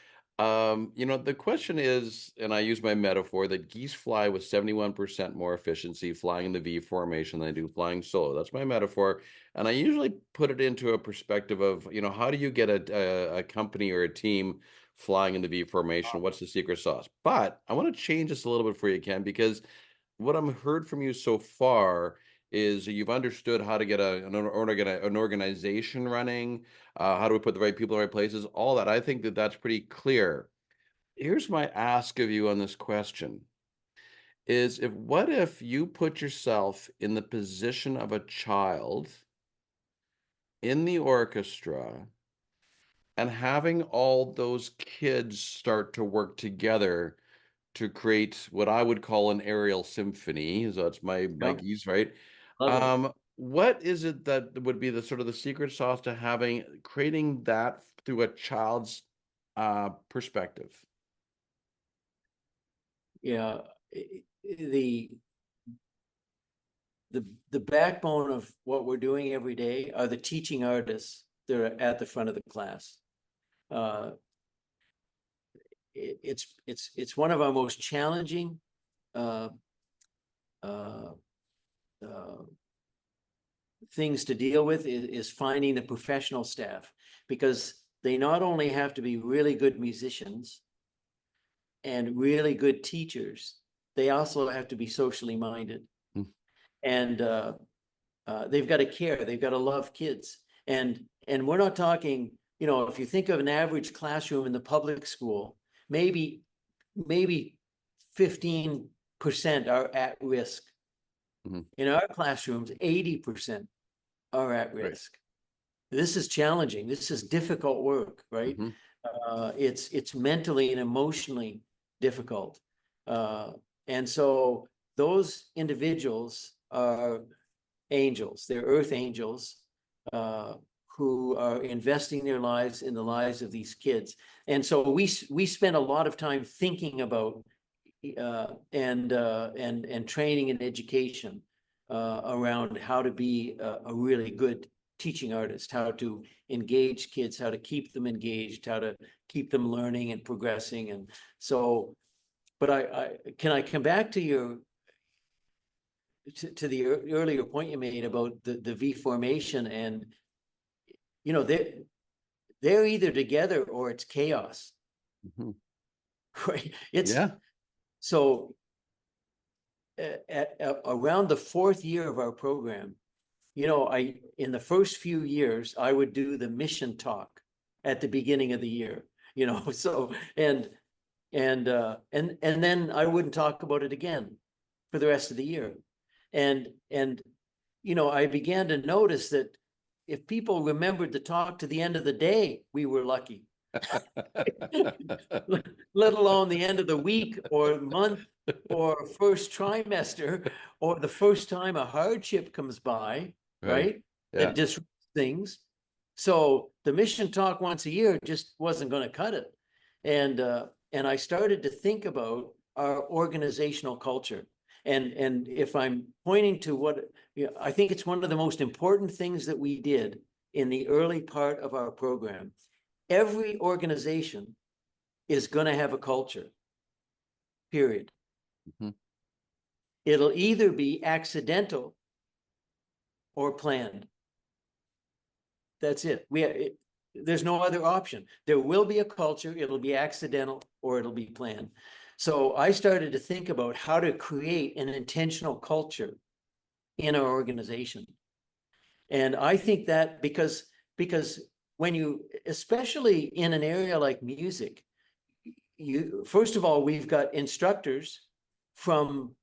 A: you know, the question is, and I use my metaphor that geese fly with 71% more efficiency flying in the V formation than they do flying solo. That's my metaphor. And I usually put it into a perspective of, you know, how do you get a company or a team flying in the V formation? What's the secret sauce? But I want to change this a little bit for you, Ken, because what I'm heard from you so far is you've understood how to get an organization running, how do we put the right people in the right places, all that. I think that that's pretty clear. Here's my ask of you on this question is what if you put yourself in the position of a child in the orchestra and having all those kids start to work together to create what I would call an aerial symphony. So that's my
B: Yeah,
A: geese, right?
B: love it.
A: What is it that would be the sort of the secret sauce to creating that through a child's perspective?
B: Yeah, the the backbone of what we're doing every day are the teaching artists that are at the front of the class. Uh, it's one of our most challenging uh, uh, uh, things to deal with is finding the professional staff, because they not only have to be really good musicians and really good teachers, they also have to be socially minded.
A: Hmm.
B: And they've got to care, they've got to love kids. And we're not talking, you know, if you think of an average classroom in the public school, maybe 15% are at risk.
A: Mhm.
B: In our classrooms, 80% are at
A: Right.
B: risk. This is challenging. This is difficult work, right?
A: Mhm.
B: It's mentally and emotionally difficult. And so those individuals are angels. They're earth angels who are investing their lives in the lives of these kids. And so we spend a lot of time thinking about and training and education around how to be a really good teaching artist, how to engage kids, how to keep them engaged, how to keep them learning and progressing. And so, but I can I come back to the earlier point you made about the V formation, and you know, they're either together or it's chaos.
A: Mhm.
B: Right? It's
A: Yeah.
B: so around the fourth year of our program, you know, in the first few years, I would do the mission talk at the beginning of the year, you know, so and then I wouldn't talk about it again for the rest of the year. And you know, I began to notice that if people remembered to talk to the end of the day, we were lucky. Let alone the end of the week or month or first trimester or the first time a hardship comes by,
A: Right.
B: right?
A: Yeah.
B: That disrupts things. So the mission talk once a year just wasn't going to cut it. And I started to think about our organizational culture. And if I'm pointing to what, you know, I think it's one of the most important things that we did in the early part of our program. Every organization is going to have a culture. period.
A: Mhm.
B: It'll either be accidental or planned. That's it. There's no other option. There will be a culture, it'll be accidental or it'll be planned. So I started to think about how to create an intentional culture in our organization. And I think that because when you, especially in an area like music, first of all, we've got instructors from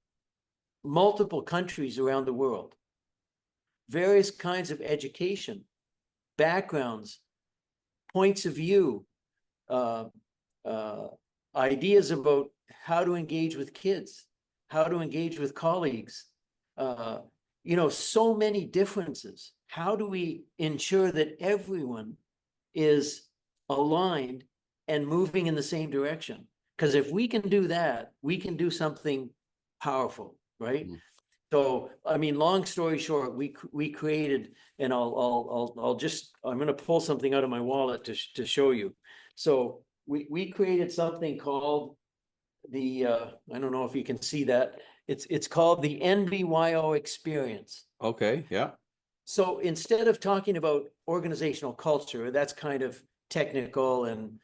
B: multiple countries around the world, various kinds of education, backgrounds, points of view, ideas about how to engage with kids, how to engage with colleagues, so many differences. How do we ensure that everyone is aligned and moving in the same direction? Because if we can do that, we can do something powerful, right?
A: Mm.
B: So, I mean, long story short, we created, and I'm going to pull something out of my wallet to show you. So we created something called the, I don't know if you can see that. It's called the NBYO experience.
A: Okay, yeah.
B: So instead of talking about organizational culture, that's kind of technical, and,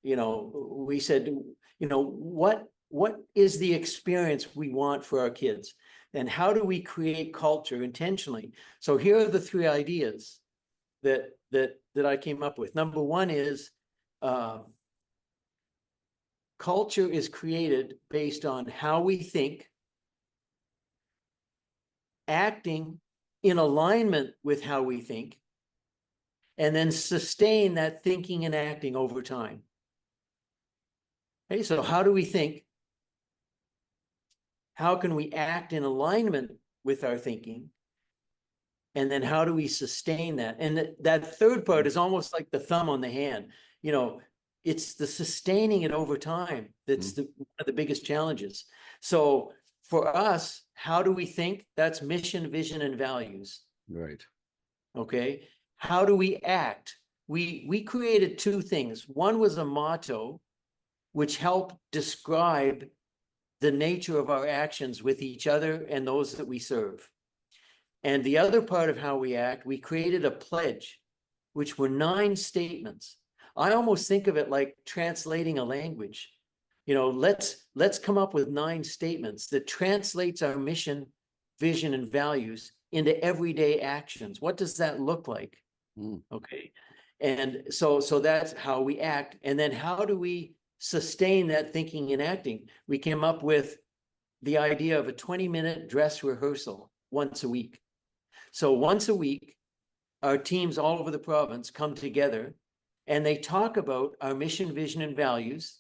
B: we said, what is the experience we want for our kids? And how do we create culture intentionally? So here are the three ideas that I came up with. Number one is culture is created based on how we think, acting in alignment with how we think, and then sustain that thinking and acting over time. Okay, so how do we think? How can we act in alignment with our thinking? And then how do we sustain that? And that third part is almost like the thumb on the hand. It's the sustaining it over time that's one of the biggest challenges. So for us, how do we think? That's mission, vision, and values.
A: Right.
B: Okay. How do we act? We created two things. One was a motto, which helped describe the nature of our actions with each other and those that we serve. And the other part of how we act, we created a pledge, which were 9 statements. I almost think of it like translating a language. Let's come up with 9 statements that translates our mission, vision, and values into everyday actions. What does that look like? Okay. And so that's how we act. And then how do we sustain that thinking and acting? We came up with the idea of a 20-minute dress rehearsal once a week. So once a week, our teams all over the province come together and they talk about our mission, vision, and values.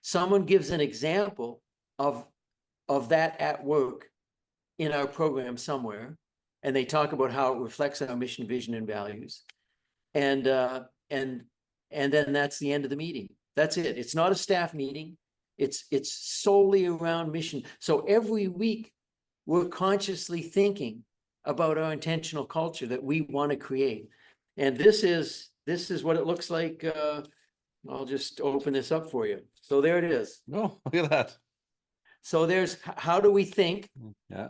B: Someone gives an example of that at work in our program somewhere, and they talk about how it reflects our mission, vision, and values. And then that's the end of the meeting. That's it. It's not a staff meeting. It's solely around mission. So every week we're consciously thinking about our intentional culture that we want to create. And this is what it looks like. I'll just open this up for you. So there it is.
A: Oh, look at that.
B: So there's how do we think?
A: Yeah.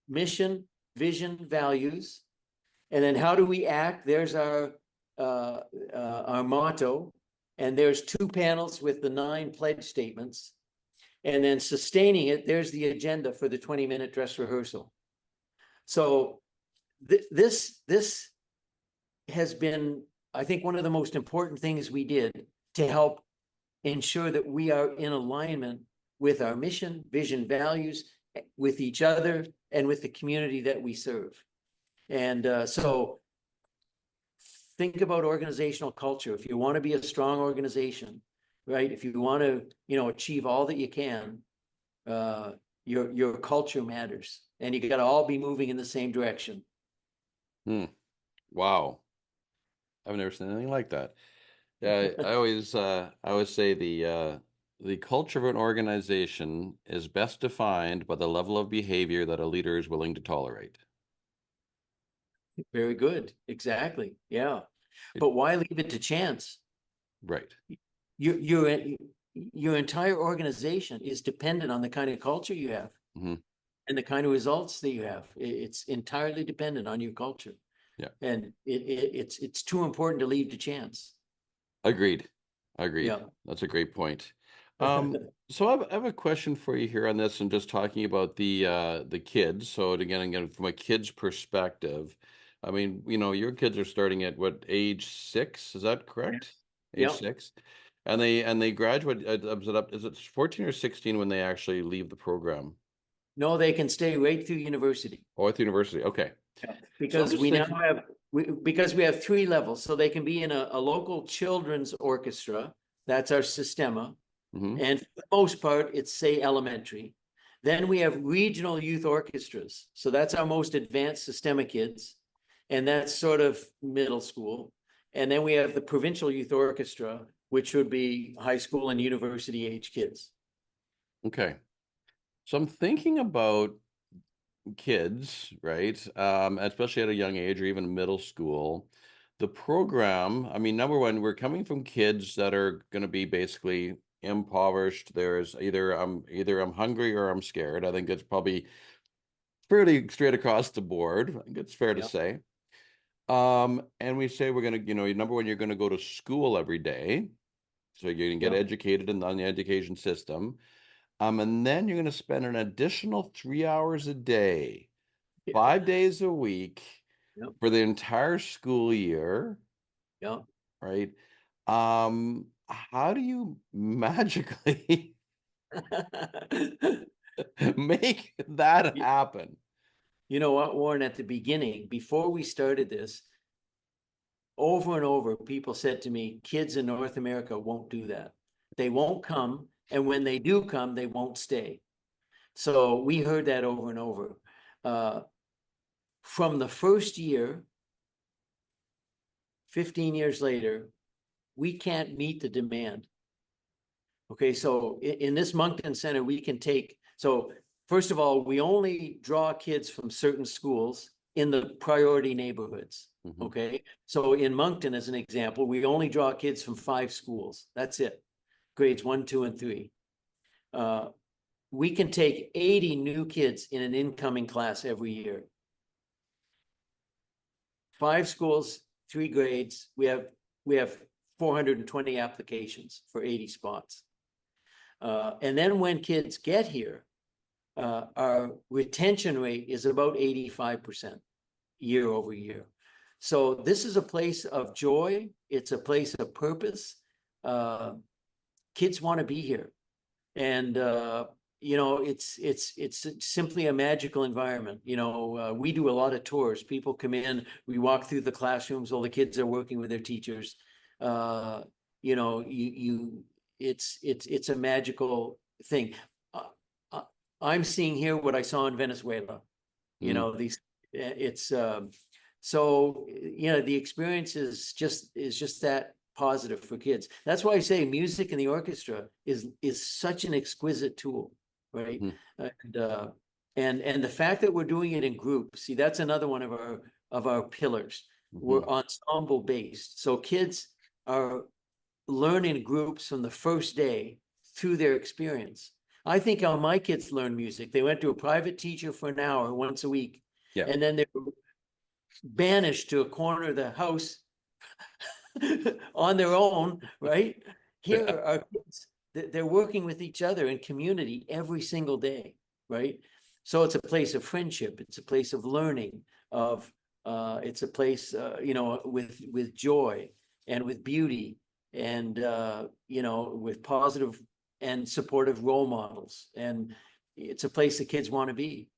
B: Mission, vision, values. And then how do we act? There's our motto. And there's 2 panels with the 9 pledge statements. And then sustaining it, there's the agenda for the 20-minute dress rehearsal. So this has been, I think, one of the most important things we did to help ensure that we are in alignment with our mission, vision, values, with each other, and with the community that we serve. And so think about organizational culture. If you want to be a strong organization, right? If you want to, achieve all that you can, your culture matters, and you got to all be moving in the same direction.
A: Wow. I've never seen anything like that. Yeah, I always say the culture of an organization is best defined by the level of behavior that a leader is willing to tolerate.
B: Very good. Exactly. Yeah. But why leave it to chance?
A: Right.
B: You're your entire organization is dependent on the kind of culture you have
A: Mhm.
B: and the kind of results that you have. It's entirely dependent on your culture.
A: Yeah.
B: And it's too important to leave to chance.
A: Agreed. Agreed.
B: Yeah.
A: That's a great point. So I have a question for you here on this, and just talking about the kids. So again, from a kid's perspective, I mean, your kids are starting at what, age 6? Is that correct? Age
B: Yeah.
A: 6, and they graduate. Is it 14 or 16 when they actually leave the program?
B: No, they can stay right through university.
A: Oh, at the university. Okay.
B: Yeah.
A: So I'm
B: Because
A: just
B: we now
A: thinking.
B: have, because we have 3 levels. So they can be in a local children's orchestra. That's our systema.
A: Mhm.
B: And for the most part, it's, say, elementary. Then we have regional youth orchestras. So that's our most advanced systemic kids. And that's sort of middle school. And then we have the provincial youth orchestra, which would be high school and university age kids.
A: Okay. So I'm thinking about kids, right? Especially at a young age or even middle school. The program, I mean, number one, we're coming from kids that are going to be basically impoverished. There's either I'm hungry or I'm scared. I think it's probably fairly straight across the board. I think it's fair to
B: Yeah,
A: say. And we say we're going to, number one, you're going to go to school every day. So you're going to get
B: yeah,
A: educated on the education system. And then you're going to spend an additional 3 hours a day,
B: yeah,
A: 5 days a week
B: yeah,
A: for the entire school year,
B: yeah.
A: right? How do you magically make that happen?
B: You know what, Warren, at the beginning, before we started this, over and over, people said to me, kids in North America won't do that. They won't come. And when they do come, they won't stay. So we heard that over and over. Uh, from the first year, 15 years later, we can't meet the demand. Okay, so in this Moncton Center, we can take, so first of all, we only draw kids from certain schools in the priority neighborhoods.
A: Mhm.
B: Okay, so in Moncton, as an example, we only draw kids from 5 schools. That's it, grades 1, 2, and 3. We can take 80 new kids in an incoming class every year. 5 schools, 3 grades. We have 420 applications for 80 spots. And then when kids get here, our retention rate is about 85% year over year. So this is a place of joy. It's a place of purpose. Kids want to be here. And it's simply a magical environment. We do a lot of tours. People come in, we walk through the classrooms, all the kids are working with their teachers. Uh, you know, you it's a magical thing. Uh, uh, I'm seeing here what I saw in Venezuela.
A: Mm.
B: It's so the experience is just that positive for kids. That's why I say music in the orchestra is such an exquisite tool, right?
A: Mhm.
B: And the fact that we're doing it in groups, see, that's another one of our pillars. We're
A: Mhm.
B: ensemble based, so kids are learning groups from the first day through their experience. I think how my kids learn music, they went to a private teacher for an hour once a week,
A: Yeah.
B: and then they were banished to a corner of the house on their own, right? Here
A: Yeah.
B: are kids, they're working with each other in community every single day, right? So it's a place of friendship, it's a place of learning, it's a place, with joy and with beauty and, with positive and supportive role models. And it's a place that kids want to be.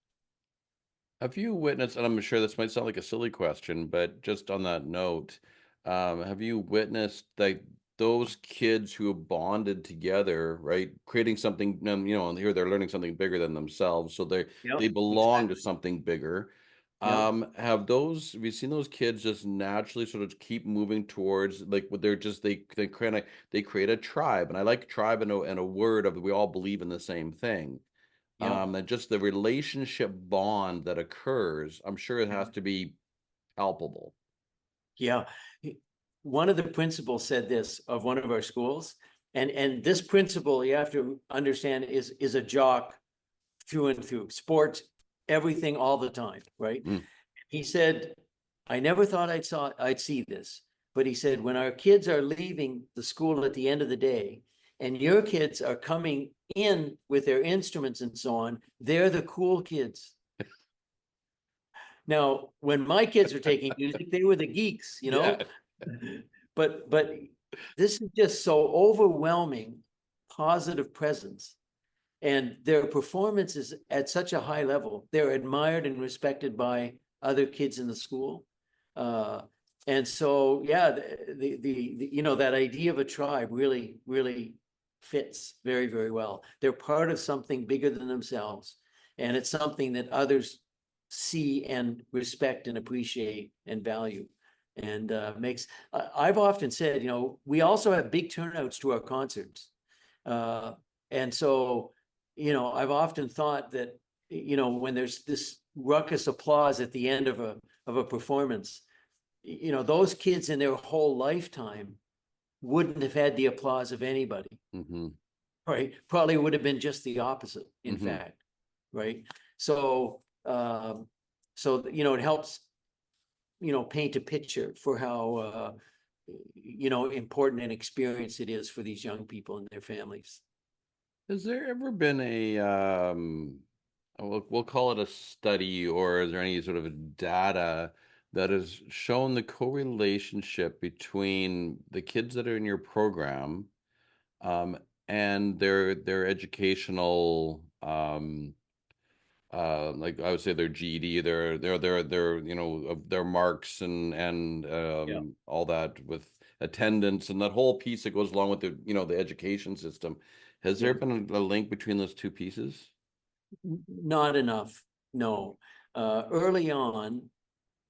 A: Have you witnessed, and I'm sure this might sound like a silly question, but just on that note, have you witnessed like those kids who have bonded together, right? Creating something, and here they're learning something bigger than themselves, so they
B: Yep,
A: belong to
B: exactly.
A: something bigger.
B: Yep.
A: Have you seen those kids just naturally sort of keep moving towards like what they create a tribe, and I like tribe in a word of we all believe in the same thing.
B: Yep.
A: And just the relationship bond that occurs, I'm sure it has to be palpable.
B: Yeah. One of the principals said this of one of our schools. And this principle, you have to understand, is a jock through and through. Sports, everything, all the time, right?
A: Mm.
B: He said, I never thought I'd see this, but he said, when our kids are leaving the school at the end of the day, and your kids are coming in with their instruments and so on, they're the cool kids. Now, when my kids were taking music, they were the geeks, you know?
A: Yeah.
B: But this is just so overwhelming positive presence. And their performance is at such a high level. They're admired and respected by other kids in the school. And so, yeah, the you know, that idea of a tribe really, really fits very, very well. They're part of something bigger than themselves. And it's something that others see and respect and appreciate and value. And I've often said, you know, we also have big turnouts to our concerts. And so, you know, I've often thought that, you know, when there's this ruckus applause at the end of a performance, you know, those kids in their whole lifetime wouldn't have had the applause of anybody,
A: Mm-hmm.
B: right? Probably would have been just the opposite, in
A: Mm-hmm.
B: fact, right? So, you know, it helps, you know, paint a picture for how, you know, important an experience it is for these young people and their families.
A: Has there ever been a we'll call it a study, or is there any sort of data that has shown the correlationship between the kids that are in your program um, and their educational like I would say their GED, their you know their marks and
B: Yeah.
A: all that with attendance and that whole piece that goes along with the you know the education system. Has there
B: Yeah.
A: been a link between those two pieces?
B: Not enough, no. Early on,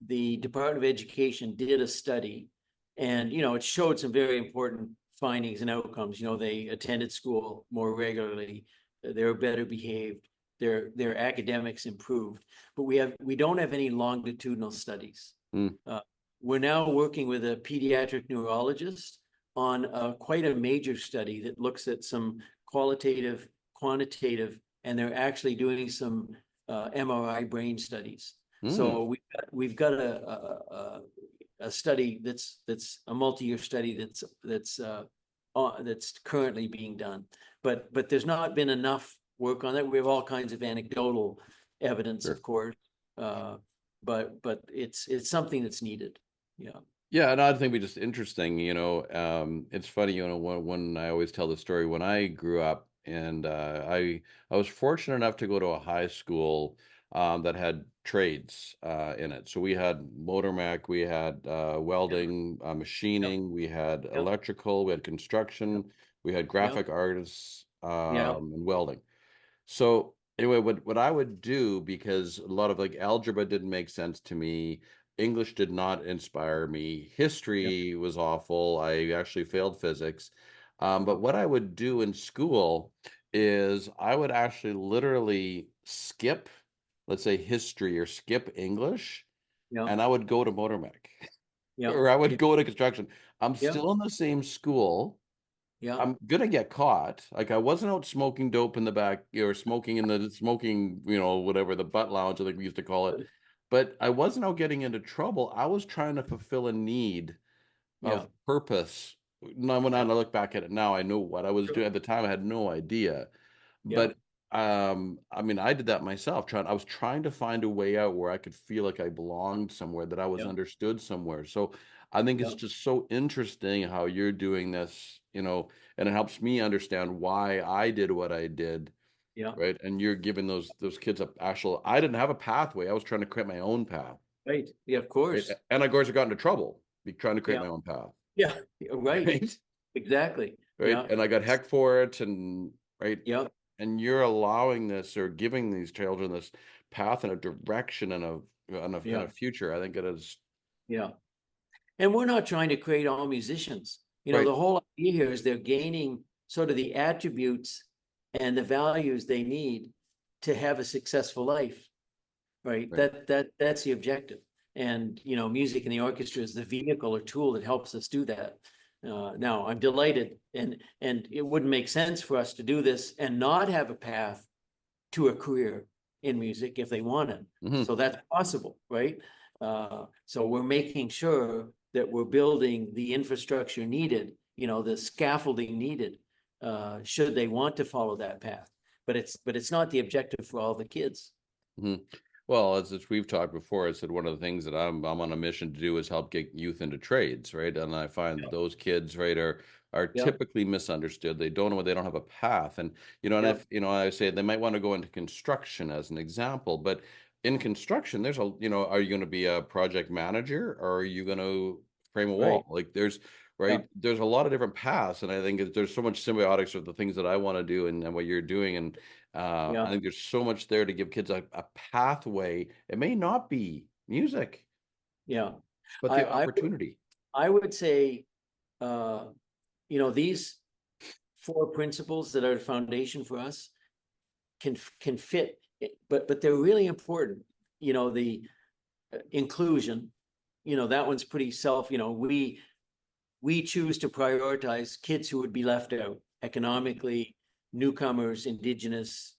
B: the Department of Education did a study, and you know, it showed some very important findings and outcomes. You know, they attended school more regularly, they were better behaved, their academics improved. But we don't have any longitudinal studies.
A: Mm.
B: Uh, we're now working with a pediatric neurologist on quite a major study that looks at some qualitative, quantitative, and they're actually doing some MRI brain studies.
A: Mm.
B: So we've got a study that's a multi-year study that's currently being done, but there's not been enough work on that. We have all kinds of anecdotal evidence,
A: Sure.
B: of course, but it's something that's needed. Yeah.
A: Yeah, and I think we just interesting, you know, it's funny, you know, when I always tell the story when I grew up and I was fortunate enough to go to a high school that had trades in it. So we had motor mech, we had welding,
B: Yep.
A: machining, we had
B: Yep.
A: electrical, we had construction, we had
B: Yep.
A: graphic artists
B: Yep.
A: and welding. So anyway, what I would do, because a lot of like algebra didn't make sense to me, English did not inspire me,
B: Yep.
A: history was awful. I actually failed physics. But
B: Yep.
A: what I would do in school is I would actually literally skip, let's say history or skip English,
B: Yep.
A: and I would go to motor mech
B: Yep.
A: or I would
B: Yep.
A: go to construction. I'm
B: Yep.
A: still in the same school.
B: Yep.
A: I'm gonna get caught. Like I wasn't out smoking dope in the back or smoking in the smoking, you know, whatever the butt lounge, like we used to call it. But I wasn't out getting into trouble. I was trying to fulfill a need of
B: Yep.
A: purpose. Now, when I
B: Yep.
A: look back at it now, I know what I was doing
B: Sure.
A: at the time. I had no idea.
B: Yep.
A: But I mean, I did that myself. I was trying to find a way out where I could feel like I belonged somewhere, that I was
B: Yep.
A: understood somewhere. So I think it's
B: Yep.
A: just so interesting how you're doing this, you know, and it helps me understand why I did what I did,
B: Yep.
A: right? And you're giving those kids a actual. I didn't have a pathway. I was trying to create my own path,
B: Right. Yeah, of
A: right?
B: course.
A: And of course, I got into trouble trying to create
B: Yeah.
A: my own path,
B: Yeah. Right.
A: right?
B: Exactly.
A: Right.
B: Yeah.
A: And I got heck for it, and right.
B: Yep.
A: And you're allowing this or giving these children this path and a direction and
B: Yeah.
A: a future. I think it is
B: Yeah. And we're not trying to create all musicians. You know,
A: right.
B: the whole idea here is they're gaining sort of the attributes and the values they need to have a successful life, right?
A: Right.
B: That's the objective. And, you know, music in the orchestra is the vehicle or tool that helps us do that. Now, I'm delighted, and it wouldn't make sense for us to do this and not have a path to a career in music if they want it.
A: Mhm.
B: So that's possible, right? So we're making sure that we're building the infrastructure needed, the scaffolding needed, should they want to follow that path. But it's not the objective for all the kids.
A: Mhm. Well, as we've talked before, I said one of the things that I'm on a mission to do is help get youth into trades, right? And I find that those kids, right, are
B: Yeah,
A: typically misunderstood. They don't know, they don't have a path. And and
B: yeah,
A: if I say they might want to go into construction as an example, but in construction, there's are you going to be a project manager, or are you going to frame a
B: right.
A: wall? Like
B: Yeah,
A: there's a lot of different paths, and I think there's so much symbiotics of the things that I want to do and what you're doing. And I
B: yeah.
A: think there's so much there to give kids a pathway. It may not be music,
B: Yeah.
A: but the
B: I
A: opportunity.
B: I would say, uh, these four principles that are the foundation for us can fit, but they're really important. The inclusion, that one's pretty we choose to prioritize kids who would be left out economically, newcomers, indigenous,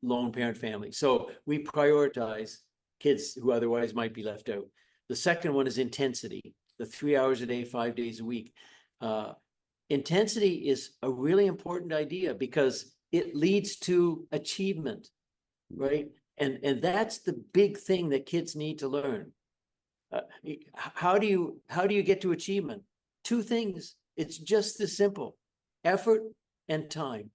B: lone parent families. So we prioritize kids who otherwise might be left out. The second one is intensity, the 3 hours a day, 5 days a week. Intensity is a really important idea because it leads to achievement, right? And that's the big thing that kids need to learn. How do you get to achievement? Two things. It's just this simple: effort and time.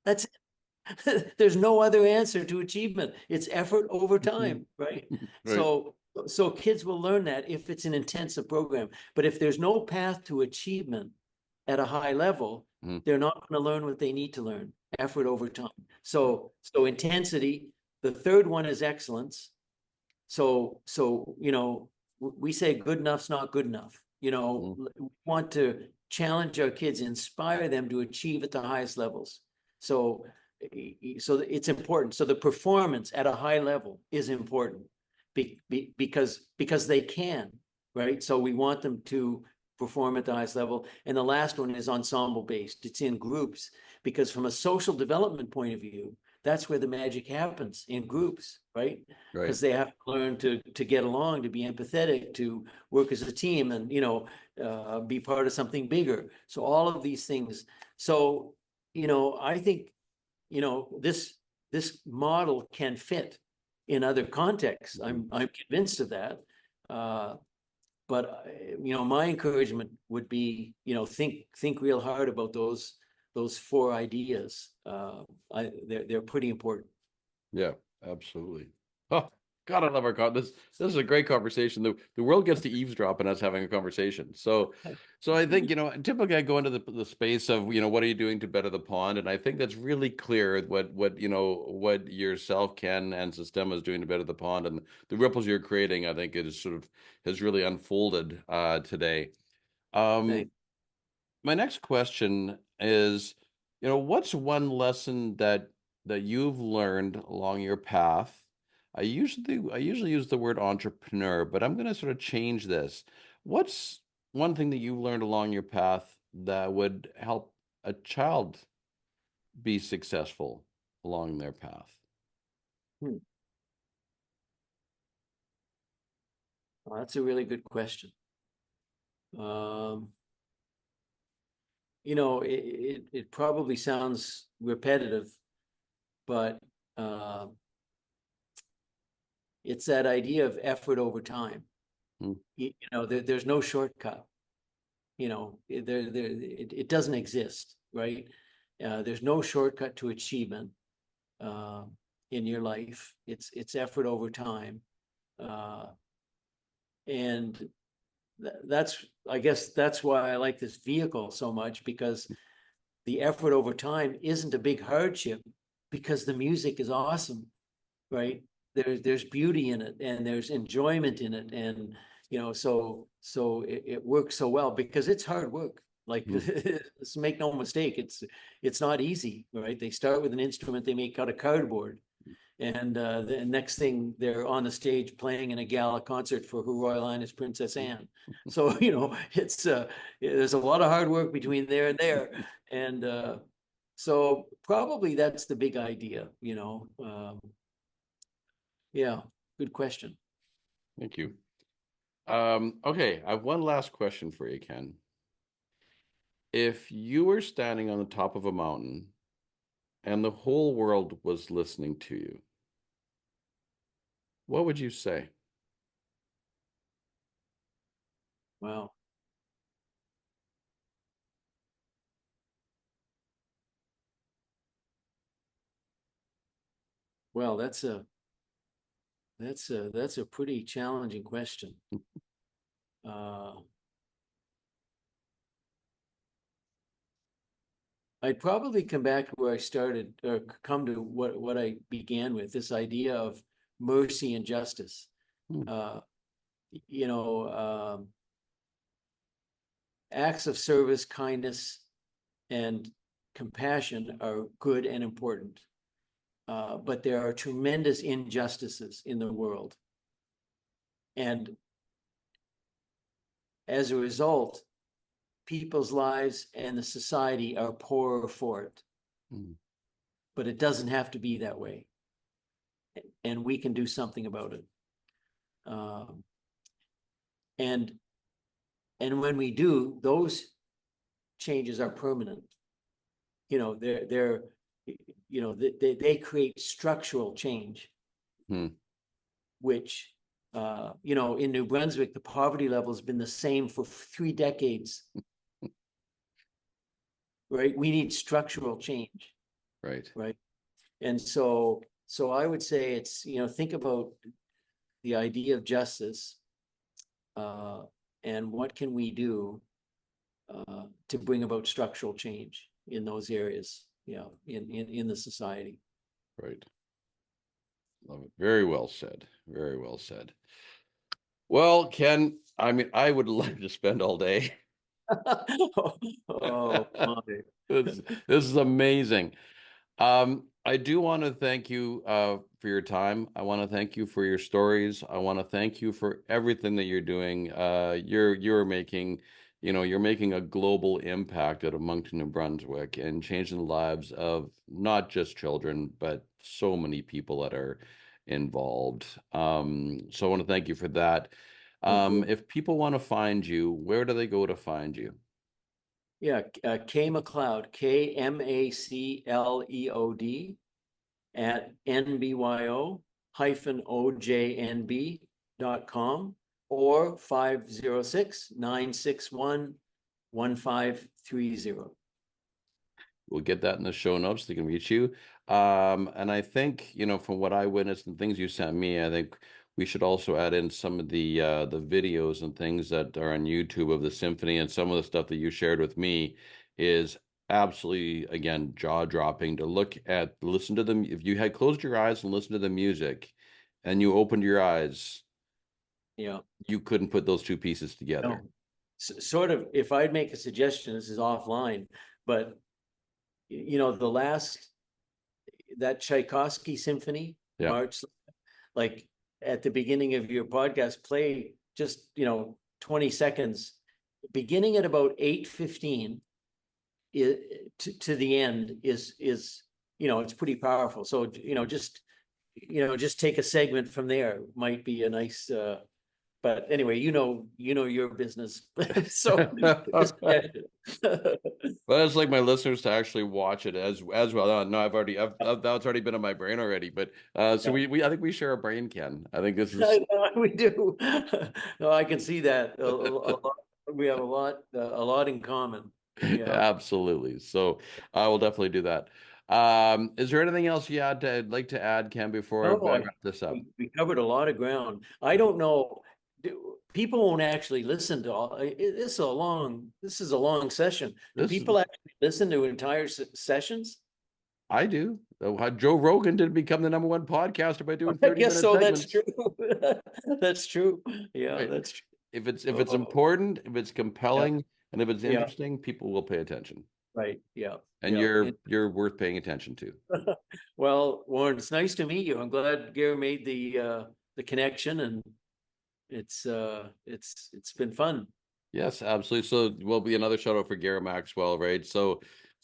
B: That's it. There's no other answer to achievement. It's effort over time, right?
A: Right.
B: So kids will learn that if it's an intensive program. But if there's no path to achievement at a high level,
A: Mhm.
B: they're not going to learn what they need to learn. Effort over time. So intensity. The third one is excellence. So we say good enough's not good enough.
A: Mhm.
B: We want to challenge our kids, inspire them to achieve at the highest levels. So it's important. So the performance at a high level is important because they can, right? So we want them to perform at the highest level. And the last one is ensemble based. It's in groups, because from a social development point of view, that's where the magic happens, in groups, right?
A: Right.
B: Because they have to learn to get along, to be empathetic, to work as a team, and be part of something bigger. So all of these things. So I think this model can fit in other contexts. I'm convinced of that. But my encouragement would be, think real hard about those four ideas. They're pretty important.
A: Yeah, absolutely. Oh, God, I love our this is a great conversation. The world gets to eavesdrop on us having a conversation. So I think, typically I go into the space of, what are you doing to better the pond? And I think that's really clear what yourself, Ken, and Sistema is doing to better the pond, and the ripples you're creating. I think it is has really unfolded today. Um,
B: Thank-
A: my next question is, what's one lesson that you've learned along your path? I usually use the word entrepreneur, but I'm going to sort of change this. What's one thing that you've learned along your path that would help a child be successful along their path?
B: hmm. Well, that's a really good question. Um, it probably sounds repetitive, but it's that idea of effort over time.
A: Hmm.
B: There's no shortcut. It doesn't exist, right? There's no shortcut to achievement uh, in your life. It's effort over time, uh, and I guess that's why I like this vehicle so much, because the effort over time isn't a big hardship, because the music is awesome, right? There's beauty in it, and there's enjoyment in it, and so it works so well because it's hard work. Like,
A: Hmm.
B: let's make no mistake, it's not easy, right? They start with an instrument they make out of cardboard, And the next thing they're on the stage playing in a gala concert for Her Royal Highness Princess Anne. So, it's there's a lot of hard work between there and there. And so probably that's the big idea, yeah, good question.
A: Thank you. Okay, I have one last question for you, Ken. If you were standing on the top of a mountain and the whole world was listening to you, what would you say?
B: Wow. Well, that's a pretty challenging question. I'd probably come back to where I started, or come to what I began with, this idea of mercy and justice.
A: Hmm.
B: Acts of service, kindness, and compassion are good and important. But there are tremendous injustices in the world. And as a result, people's lives and the society are poorer for it.
A: Hmm.
B: But it doesn't have to be that way. And we can do something about it. And when we do, those changes are permanent. They create structural change, which in New Brunswick, the poverty level has been the same for 3 decades. Right? We need structural change.
A: Right.
B: Right. And so I would say it's, think about the idea of justice, and what can we do to bring about structural change in those areas, in the society.
A: Right. Love it. Very well said. Very well said. Well, Ken, I mean, I would love to spend all day.
B: Oh, my.
A: This is amazing. I do want to thank you for your time. I want to thank you for your stories. I want to thank you for everything that you're doing. You're making, you're making a global impact out of Moncton, New Brunswick, and changing the lives of not just children, but so many people that are involved. So I want to thank you for that. If people want to find you, where do they go to find you?
B: Yeah, K MacLeod, KMACLEOD at NBYO-OJNB.com or 506-961-1530.
A: We'll get that in the show notes. They can reach you. And I think, from what I witnessed and things you sent me, I think we should also add in some of the videos and things that are on YouTube of the symphony, and some of the stuff that you shared with me is absolutely, again, jaw-dropping to listen to them. If you had closed your eyes and listened to the music and you opened your eyes,
B: Yeah,
A: you couldn't put those two pieces together.
B: no. Sort of, if I'd make a suggestion, this is offline, but that Tchaikovsky symphony,
A: Yeah.
B: March, like at the beginning of your podcast, play just 20 seconds, beginning at about 8:15 to the end is it's pretty powerful. So just take a segment from there, might be a nice but anyway, your business. So
A: Well, it's like my listeners to actually watch it as well. No, that's already been in my brain already. But so we I think we share a brain, Ken. I think this is
B: we do. No, I can see that. We have a lot in common. Yeah.
A: absolutely. So I will definitely do that. Is there anything else I'd like to add, Ken, before I
B: No,
A: wrap this up?
B: we covered a lot of ground. I don't know. People won't actually listen to all. This is a long session. Do
A: This
B: people actually listen to entire sessions?
A: I do. Joe Rogan didn't become the #1 podcaster by doing
B: I
A: 30-minute
B: guess so. That's
A: segments.
B: true. That's true. Yeah,
A: Right.
B: that's true.
A: If it's
B: Oh,
A: important, if it's
B: yeah,
A: compelling, and if it's
B: yeah.
A: interesting, people will pay attention.
B: Right, yeah.
A: and
B: Yeah.
A: you're worth paying attention to.
B: Well, Warren, it's nice to meet you. I'm glad Gary made the connection, and it's been fun.
A: Yes, absolutely. So will be another shout out for Gary Maxwell, right? So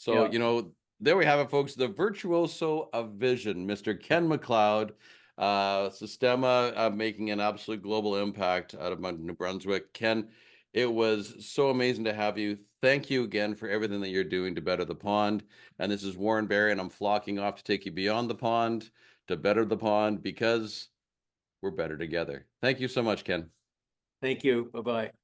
B: Yeah.
A: you know, there we have it, folks. The virtuoso of vision, Mr. Ken MacLeod, Sistema, making an absolute global impact out of New Brunswick. Ken, it was so amazing to have you. Thank you again for everything that you're doing to better the pond. And this is Warren Barry, and I'm flocking off to take you beyond the pond to better the pond because we're better together. Thank you so much, Ken.
B: Thank you. Bye-bye.